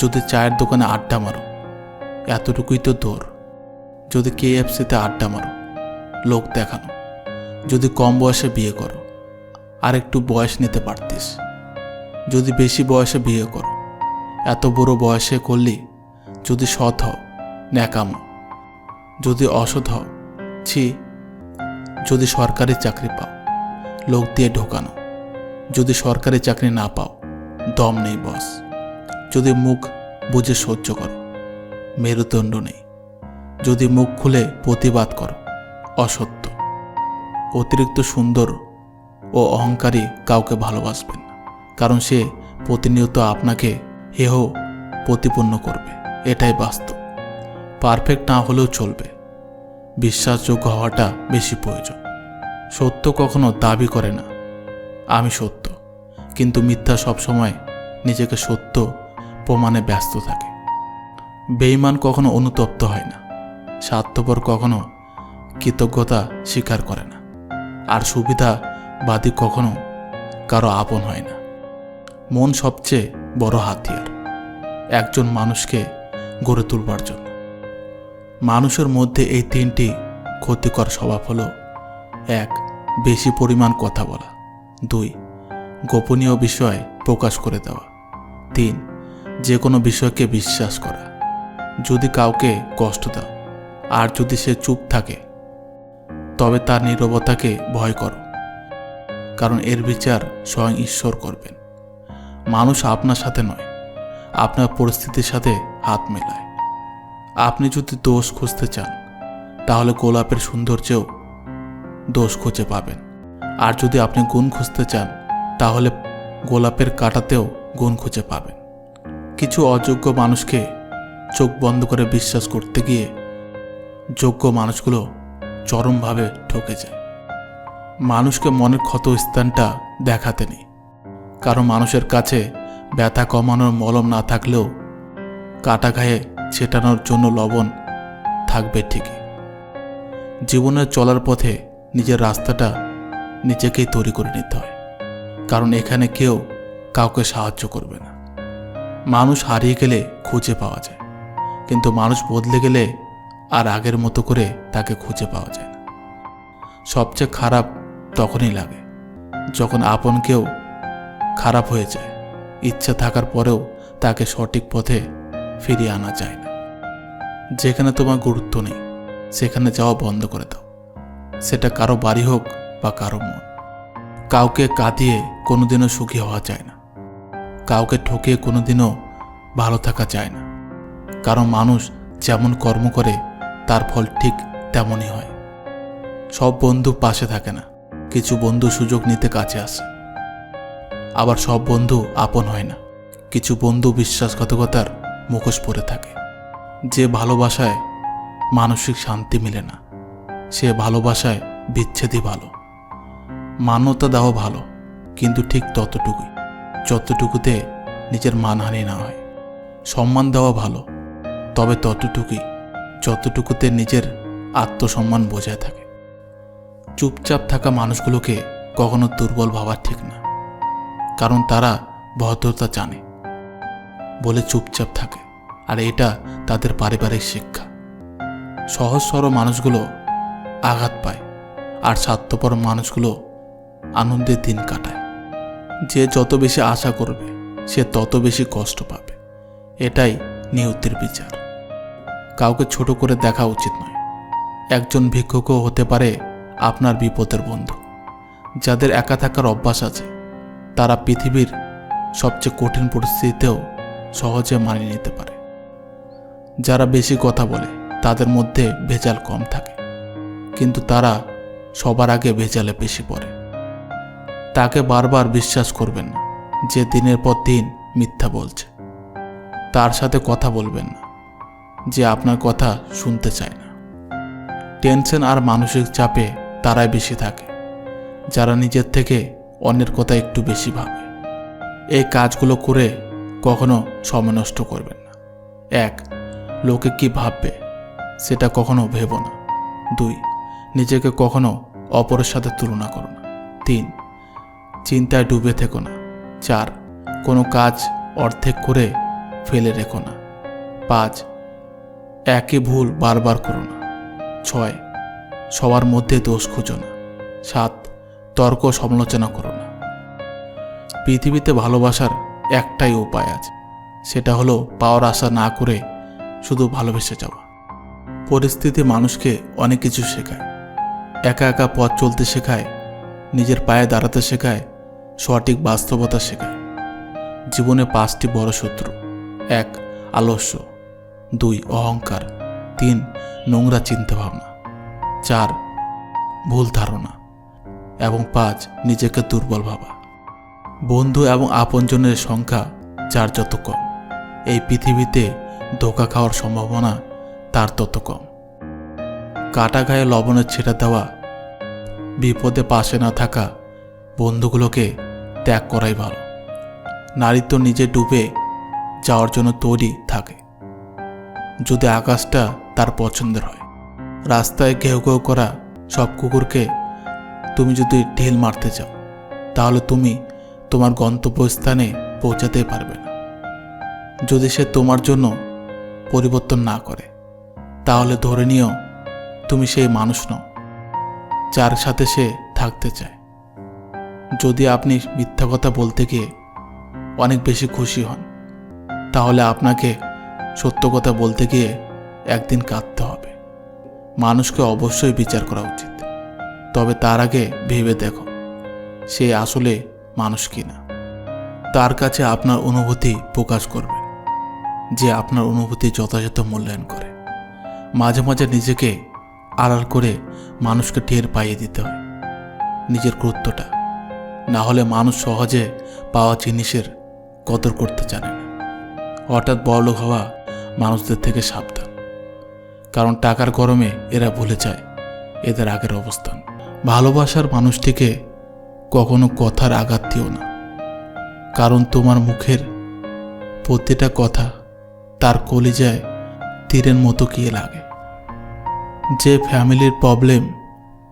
যদি চায়ের দোকানে আড্ডা মারো, এতটুকুই তো দৌড়। যদি KFCতে আড্ডা মারো, লোক দেখানো। যদি কম বয়সে বিয়ে করো, আর একটু বয়স নিতে পারতিস। যদি বেশি বয়সে বিয়ে করো, এত বড় বয়সে করলি। যদি সৎ হও, ন্যাকামো। যদি অসৎ হও, ছি। যদি সরকারি চাকরি পাও, লোক দিয়ে ঢোকানো। যদি সরকারি চাকরি না পাও, দম নেই বস। যদি মুখ বুঝে সহ্য করো, মেরুদণ্ড নেই। যদি মুখ খুলে প্রতিবাদ করো, অসত্য। অতিরিক্ত সুন্দর ও অহংকারী কাউকে ভালোবাসবেন না, কারণ সে প্রতিনিয়ত আপনাকে হেয় প্রতিপন্ন করবে। এটাই বাস্তব। পারফেক্ট না হলেও চলবে, বিশ্বাসযোগ্য হওয়াটা বেশি প্রয়োজন। সত্য কখনো দাবি করে না আমি সত্য, কিন্তু মিথ্যা সবসময় নিজেকে সত্য প্রমাণে ব্যস্ত থাকে। বেঈমান কখনো অনুতপ্ত হয় না, স্বার্থপর কখনো কৃতজ্ঞতা স্বীকার করে না, আর সুবিধাবাদী কখনো কারো আপন হয় না। মন সবচেয়ে বড় হাতিয়ার একজন মানুষকে গড়ে তুলবার জন্য। মানুষের মধ্যে এই 3টি ক্ষতিকর স্বভাব হলো: 1. বেশি পরিমাণ কথা বলা। 2. গোপনীয় বিষয় প্রকাশ করে দেওয়া। 3. যে কোনো বিষয়কে বিশ্বাস করা। যদি কাউকে কষ্ট দাও আর যদি সে চুপ থাকে, তবে তার নীরবতাকে ভয় করো, কারণ এর বিচার স্বয়ং ঈশ্বর করবেন। মানুষ আপনার সাথে নয়, আপনার পরিস্থিতির সাথে হাত মেলায়। আপনি যদি দোষ খুঁজতে চান, তাহলে গোলাপের সৌন্দর্যেও দোষ খুঁজে পাবেন। আর যদি আপনি গুণ খুঁজতে চান, তাহলে গোলাপের কাঁটাতেও গুণ খুঁজে পাবেন। কিছু অযোগ্য মানুষকে চোখ বন্ধ করে বিশ্বাস করতে গিয়ে যোগ্য মানুষগুলো চরমভাবে ঠকে যায়। মানুষকে মনের ক্ষত স্থানটা দেখাতে নেই, কারণ মানুষের কাছে ব্যথা কমানোর মলম না থাকলেও কাটা গায়ে ছেটানোর জন্য লবণ থাকবে ঠিকই। জীবনের চলার পথে নিজের রাস্তাটা নিজেকেই তৈরি করে নিতে হয়, কারণ এখানে কেউ কাউকে সাহায্য করবে না। মানুষ হারিয়ে গেলে খুঁজে পাওয়া যায়, কিন্তু মানুষ বদলে গেলে আর আগের মতো করে তাকে খুঁজে পাওয়া যায় না। সবচেয়ে খারাপ তখনই লাগে যখন আপন কেউ খারাপ হয়ে যায়। ইচ্ছা থাকার পরেও তাকে সঠিক পথে ফিরিয়ে আনা যায় না। যেখানে তোমার গুরুত্ব নেই সেখানে যাওয়া বন্ধ করে দাও, সেটা কারো বাড়ি হোক বা কারো মন। কাউকে কাঁদিয়ে কোনোদিনও সুখী হওয়া যায় না, কাউকে ঠকিয়ে কোনোদিনও ভালো থাকা যায় না, কারণ মানুষ যেমন কর্ম করে তার ফল ঠিক তেমনই হয়। সব বন্ধু পাশে থাকে না, কিছু বন্ধু সুযোগ নিতে কাছে আসে। আবার সব বন্ধু আপন হয় না, কিছু বন্ধু বিশ্বাসঘাতকতার মুখোশ পরে থাকে। যে ভালোবাসায় মানসিক শান্তি মিলে না, সে ভালোবাসায় বিচ্ছেদই ভালো। মান্যতা দেওয়া ভালো, কিন্তু ঠিক ততটুকুই যতটুকুতে নিজের মানহানি না হয়। সম্মান দেওয়া ভালো, তবে ততটুকুই যতটুকুতে নিজের আত্মসম্মান বজায় থাকে। চুপচাপ থাকা মানুষগুলোকে কখনো দুর্বল ভাবা ঠিক না, কারণ তারা ভদ্রতা জানে বলে চুপচাপ থাকে, আর এটা তাদের পারিবারিক শিক্ষা। সহজ সরল মানুষগুলো আঘাত পায়, আর স্বার্থপর মানুষগুলো আনন্দের দিন কাটায়। যে যত বেশি আশা করবে সে তত বেশি কষ্ট পাবে। এটাই নিয়তির বিচার। কাউকে ছোট করে দেখা উচিত নয়। একজন ভিক্ষুকও হতে পারে আপনার বিপদের বন্ধু। যাদের একা থাকার অভ্যাস আছে তারা পৃথিবীর সবচেয়ে কঠিন পরিস্থিতিতেও সহজে মানিয়ে নিতে পারে। যারা বেশি কথা বলে তাদের মধ্যে ভেজাল কম থাকে, কিন্তু তারা সবার আগে ভেজালে বেশি পড়ে। তাকে বারবার বিশ্বাস করবেন না যে দিনের পর দিন মিথ্যা বলছে। তার সাথে কথা বলবেন না যে আপনার কথা শুনতে চায় না। টেনশন আর মানসিক চাপে তারাই বেশি থাকে যারা নিজের থেকে অন্যের কথা একটু বেশি ভাবে। এই কাজগুলো করে কখনো সময় নষ্ট করবেন না। 1. লোকে কি ভাববে সেটা কখনো ভেবো না। 2. নিজেকে কখনো অপরের সাথে তুলনা করো না। 3. চিন্তায় ডুবে থেকো না। 4. কোনো কাজ অর্ধেক করে ফেলে রেখো না। 5. একই ভুল বারবার করো না। 6. সবার মধ্যে দোষ খুঁজো না। 7. তর্ক সমালোচনা করো না। পৃথিবীতে ভালোবাসার একটাই উপায় আছে, সেটা হলো পাওয়ার আশা না করে শুধু ভালোবেসে যাওয়া। পরিস্থিতি মানুষকে অনেক কিছু শেখায়। একা একা পথ চলতে শেখায়, নিজের পায়ে দাঁড়াতে শেখায়, সঠিক বাস্তবতা শেখায়। জীবনে 5টি বড় শত্রু: 1. আলস্য, 2. অহংকার, 3. নোংরা চিন্তাভাবনা, 4. ভুল ধারণা এবং 5. নিজেকে দুর্বল ভাবা। বন্ধু এবং আপনজনের সংখ্যা যার যত কম, এই পৃথিবীতে ধোঁকা খাওয়ার সম্ভাবনা তার তত কম। কাটা গায়ে লবণের ছেটা দেওয়া, বিপদে পাশে না থাকা বন্ধুগুলোকে ত্যাগ করাই ভালো। নারী তো নিজে ডুবে যাওয়ার জন্য তৈরি থাকে যদি আকাশটা তার পছন্দের হয়। রাস্তায় ঘেউ ঘেউ করা সব কুকুরকে তুমি যদি ঢিল মারতে চাও, তাহলে তুমি তোমার গন্তব্যস্থানে পৌঁছাতে পারবে না। যদি সে তোমার জন্য পরিবর্তন না করে, তাহলে ধরে নিও তুমি সেই মানুষ নও যার সাথে সে থাকতে চায়। যদি আপনি মিথ্যা কথা বলতে গিয়ে অনেক বেশি খুশি হন, তাহলে আপনাকে সত্য কথা বলতে গিয়ে একদিন কাঁদতে হবে। মানুষকে অবশ্যই বিচার করা উচিত, তবে তার আগে ভেবে দেখো সে আসলে মানুষ কিনা। তার কাছে আপনার অনুভূতি প্রকাশ করবে, যে আপনার অনুভূতি যথাযথ মূল্যায়ন করে। মাঝে মাঝে নিজেকে আড়াল করে মানুষকে টের পাইয়ে দিতে হয় নিজের গুরুত্বটা, না হলে মানুষ সহজে পাওয়া জিনিসের কদর করতে জানে না। হঠাৎ বড়লোক হওয়া মানুষদের থেকে সাবধান, কারণ টাকার গরমে এরা ভুলে যায় এদের আগের অবস্থান। ভালোবাসার মানুষটিকে কখনো কথার আঘাত দিও না, কারণ তোমার মুখের প্রতিটা কথা তার কলিজায় তীরের মতো গিয়ে লাগে। যে ফ্যামিলির প্রবলেম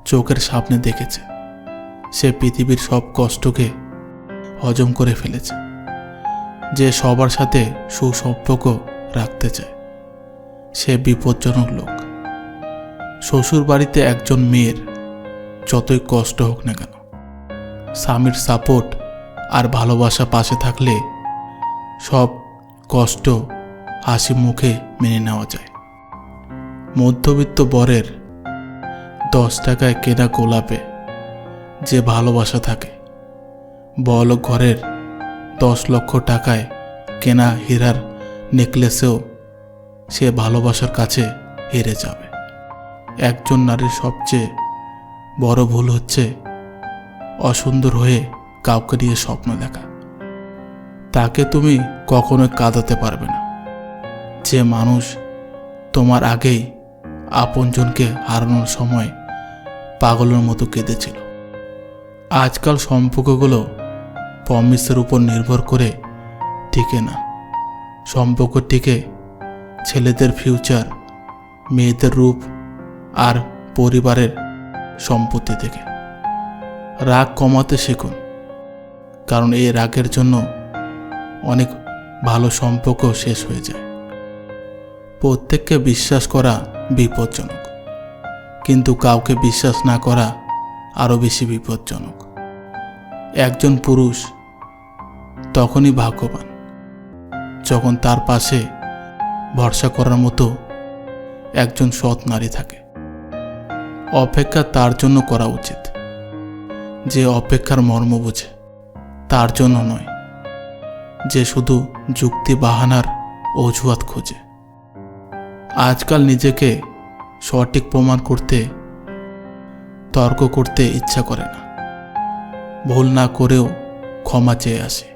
চোখের সামনে দেখেছে, সে পৃথিবীর সব কষ্টকে হজম করে ফেলেছে। যে সবার সাথে সুসম্পর্ক রাখতে চায়, সে বিপজ্জনক লোক। শ্বশুর বাড়িতে একজন মেয়ের যতই কষ্ট হোক না কেন, স্বামীর সাপোর্ট আর ভালোবাসা পাশে থাকলে সব কষ্ট হাসি মুখে মেনে নেওয়া যায়। মধ্যবিত্ত বরের 10 টাকায় কেনা গোলাপে যে ভালোবাসা থাকে, বড়লোক ঘরের 10 লক্ষ টাকায় কেনা হীরার নেকলেসেও সে ভালোবাসার কাছে হেরে যাবে। একজন নারীর সবচেয়ে বড় ভুল হচ্ছে অসুন্দর হয়ে কাউকে নিয়ে স্বপ্ন দেখা। তাকে তুমি কখনোই কাঁদাতে পারবে না, যে মানুষ তোমার আগেই আপনজনকে হারানোর সময় পাগলের মতো কেঁদেছিল। আজকাল সম্পর্কগুলো প্রমিসের উপর নির্ভর করে টিকে না। সম্পর্ক টিকে ছেলেদের ফিউচার, মেয়েদের রূপ আর পরিবারের সম্পত্তি থেকে। রাগ কমাতে শিখুন, কারণ এই রাগের জন্য অনেক ভালো সম্পর্ক শেষ হয়ে যায়। প্রত্যেককে বিশ্বাস করা বিপজ্জনক, কিন্তু কাউকে বিশ্বাস না করা আরও বেশি বিপজ্জনক। একজন পুরুষ তখনই ভাগ্যবান যখন তার পাশে ভরসা করার মতো একজন সৎ নারী থাকে। অপেক্ষা তার জন্য করা উচিত যে অপেক্ষার মর্ম বোঝে, তার জন্য নয় যে শুধু যুক্তি বাহানার অজুহাত খোঁজে। আজকাল নিজেকে সঠিক প্রমাণ করতে তর্ক করতে ইচ্ছা করে না, ভুল না করেও ক্ষমা চেয়ে আসে।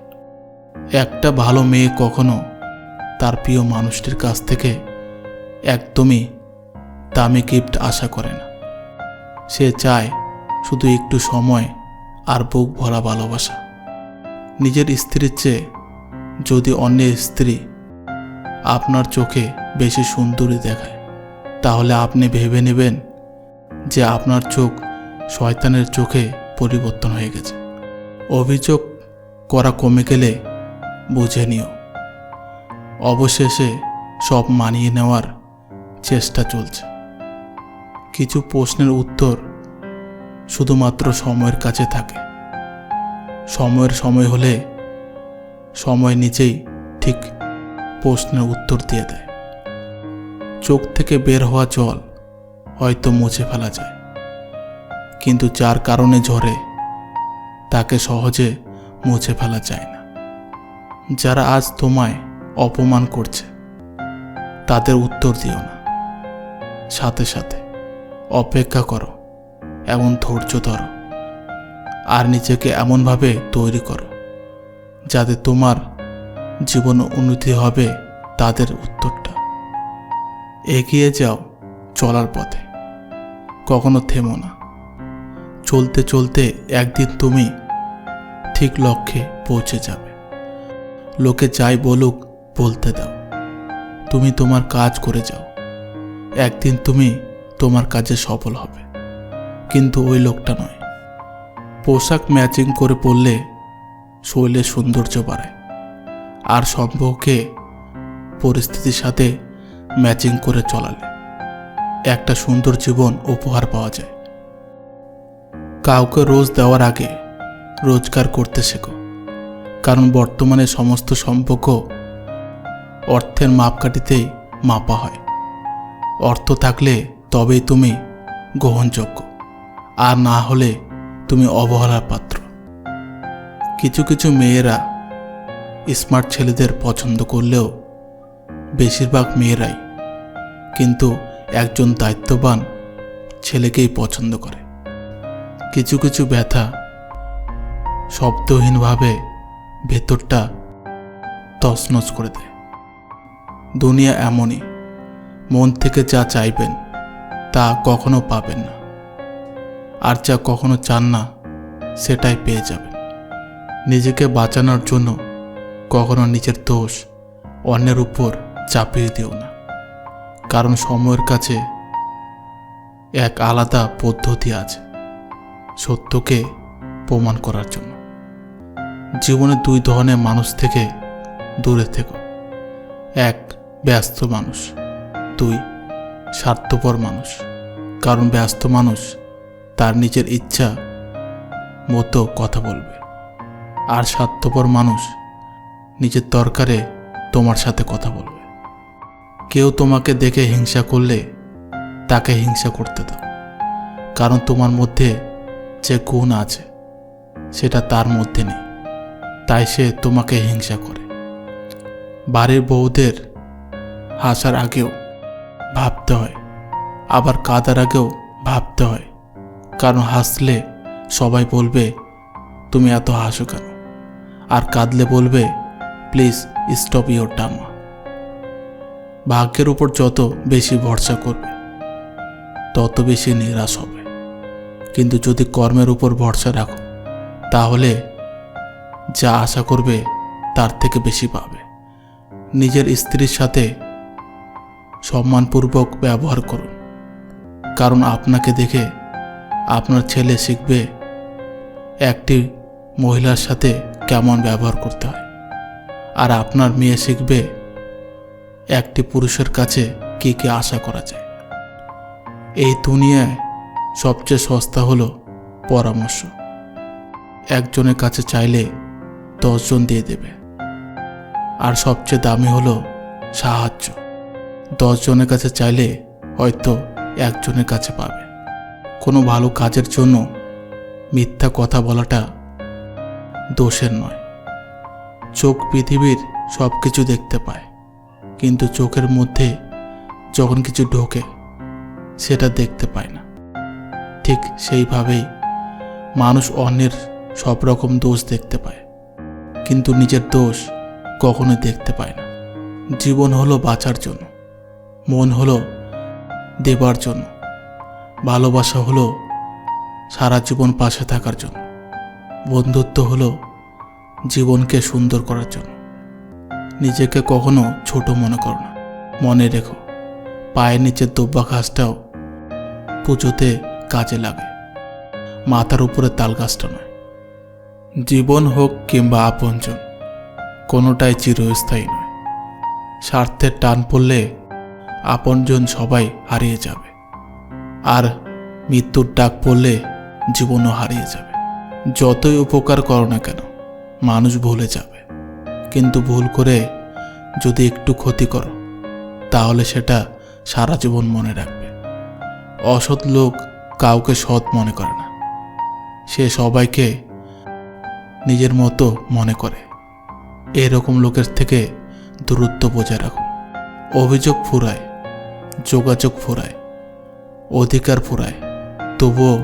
একটা ভালো মেয়ে কখনো তার প্রিয় মানুষটির কাছ থেকে একদমই দামি গিফট আশা করে না। সে চায় শুধু একটু সময় আর বুক ভরা ভালোবাসা। নিজের স্ত্রীর চেয়ে যদি অন্যের স্ত্রী আপনার চোখে বেশি সুন্দরী দেখায়, তাহলে আপনি ভেবে নেবেন যে আপনার চোখ শয়তানের চোখে পরিবর্তন হয়ে গেছে। অভিযোগ করা কমে গেলে বুঝে নিও অবশেষে সব মানিয়ে নেওয়ার চেষ্টা চলছে। কিছু প্রশ্নের উত্তর শুধুমাত্র সময়ের কাছে থাকে। সময় হলে সময় নিজেই ঠিক প্রশ্নের উত্তর দিয়ে দেয়। চোখ থেকে বের হওয়া জল হয়তো মুছে ফেলা যায়, কিন্তু যার কারণে ঝরে তাকে সহজে মুছে ফেলা যায় না। যারা আজ তোমায় অপমান করছে তাদের উত্তর দিও না, সাথে সাথে অপেক্ষা করো এবং ধৈর্য ধরো, আর নিজেকে এমনভাবে তৈরি করো যাতে তোমার জীবন উন্নতি হবে তাদের উত্তরটা। এগিয়ে যাও চলার পথে, কখনো থেমো না। চলতে চলতে একদিন তুমি ঠিক লক্ষ্যে পৌঁছে যাবে। লোকে যাই বলুক বলতে দাও, তুমি তোমার কাজ করে যাও। একদিন তুমি তোমার কাজে সফল হবে, কিন্তু ওই লোকটা নয়। পোশাক ম্যাচিং করে পরলে শরীরের সৌন্দর্য বাড়ায়, আর সম্পর্কে পরিস্থিতির সাথে ম্যাচিং করে চলালে একটা সুন্দর জীবন উপহার পাওয়া যায়। কাউকে রোজ দেওয়ার আগে রোজগার করতে শেখো, কারণ বর্তমানে সমস্ত সম্পর্ক অর্থের মাপকাঠিতেই মাপা হয়। অর্থ থাকলে তবেই তুমি গ্রহণযোগ্য, আর না হলে তুমি অবহেলার পাত্র। কিছু কিছু মেয়েরা স্মার্ট ছেলেদের পছন্দ করলেও বেশিরভাগ মেয়েরাই কিন্তু একজন দায়িত্ববান ছেলেকেই পছন্দ করে। কিছু কিছু ব্যথা শব্দহীনভাবে ভেতরটা তছনছ করে দেয়। দুনিয়া এমনই, মন থেকে যা চাইবেন তা কখনো পাবেন না, আর যা কখনো চান না সেটাই পেয়ে যাবেন। নিজেকে বাঁচানোর জন্য কখনো নিজের দোষ অন্যের উপর চাপিয়ে দিও না, কারণ সময়ের কাছে এক আলাদা পদ্ধতি আছে সত্যকে প্রমাণ করার জন্য। জীবনে দুই ধরনের মানুষ থেকে দূরে থেকো। এক, ব্যস্ত মানুষ। দুই, স্বার্থপর মানুষ। কারণ ব্যস্ত মানুষ তার নিজের ইচ্ছা মতো কথা বলবে, আর স্বার্থপর মানুষ নিজের দরকারে তোমার সাথে কথা বলবে। কেউ তোমাকে দেখে হিংসা করলে তাকে হিংসা করতে দাও, কারণ তোমার মধ্যে যে গুণ আছে সেটা তার মধ্যে নেই, তাই সে তোমাকে হিংসা করে। বাড়ির বউদের হাসার আগেও ভাবতে হয়, আবার কাঁদার আগেও ভাবতে হয়, কারণ হাসলে সবাই বলবে তুমি এত হাসো কেন, আর কাঁদলে বলবে প্লিজ স্টপ ইওর ড্রামা। ভাগ্যের উপর যত বেশি ভরসা করবে তত বেশি নিরাশ হবে, কিন্তু যদি কর্মের উপর ভরসা রাখো তাহলে যা আশা করবে তার থেকে বেশি পাবে। নিজের স্ত্রীর সাথে সম্মানপূর্বক ব্যবহার করুন, কারণ আপনাকে দেখে আপনার ছেলে শিখবে একটি মহিলার সাথে কেমন ব্যবহার করতে হয়, আর আপনার মেয়ে শিখবে একটি পুরুষের কাছে কী কী আশা করা যায়। এই দুনিয়ায় সবচেয়ে সস্তা হলো পরামর্শ। একজনের কাছে চাইলে 10 জন দিয়ে দেবে, আর সবচেয়ে দামি হলো সাহায্য। 10 জনের কাছে চাইলে হয়তো একজনের কাছে পাবে। কোনো ভালো কাজের জন্য মিথ্যা কথা বলাটা দোষের নয়। চোখ পৃথিবীর সব কিছু দেখতে পায়, কিন্তু চোখের মধ্যে যখন কিছু ঢোকে সেটা দেখতে পায় না। ঠিক সেইভাবেই মানুষ অন্যের সব রকম দোষ দেখতে পায়, কিন্তু নিজের দোষ কখনোই দেখতে পায় না। জীবন হলো বাঁচার জন্য, মন হলো দেবার জন্য, ভালোবাসা হলো সারা জীবন পাশে থাকার জন্য, বন্ধুত্ব হলো জীবনকে সুন্দর করার জন্য। নিজেকে কখনো ছোট মনে করো না। মনে রেখো, পায়ের নিচের দব্বা ঘাসটাও পুজোতে কাজে লাগে, মাথার উপরে তাল গাছটা নয়। জীবন হোক কিংবা আপনজন, কোনোটাই চিরস্থায়ী নয়। স্বার্থের টান পড়লে আপনজন সবাই হারিয়ে যাবে, আর মৃত্যুর ডাক পড়লে জীবনও হারিয়ে যাবে। যতই উপকার করো না কেন, মানুষ ভুলে যাবে, কিন্তু ভুল করে যদি একটু ক্ষতি করো তাহলে সেটা সারা জীবন মনে রাখবে। অসৎ লোক কাউকে সৎ মনে করে না, সে সবাইকে নিজের মতো মনে করে। এরকম লোকের থেকে দূরত্ব বজায় রাখুন। অভিযোগ ফুরায়, যোগাযোগ ফুরায়, অধিকার ফুরায়, তবুও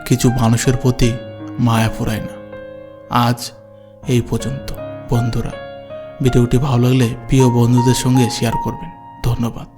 কিছু মানুষের প্রতি মায়া ফুরায় না। আজ এই পর্যন্ত। বন্ধুরা, ভিডিওটি ভালো লাগলে প্রিয় বন্ধুদের সঙ্গে শেয়ার করবেন। ধন্যবাদ।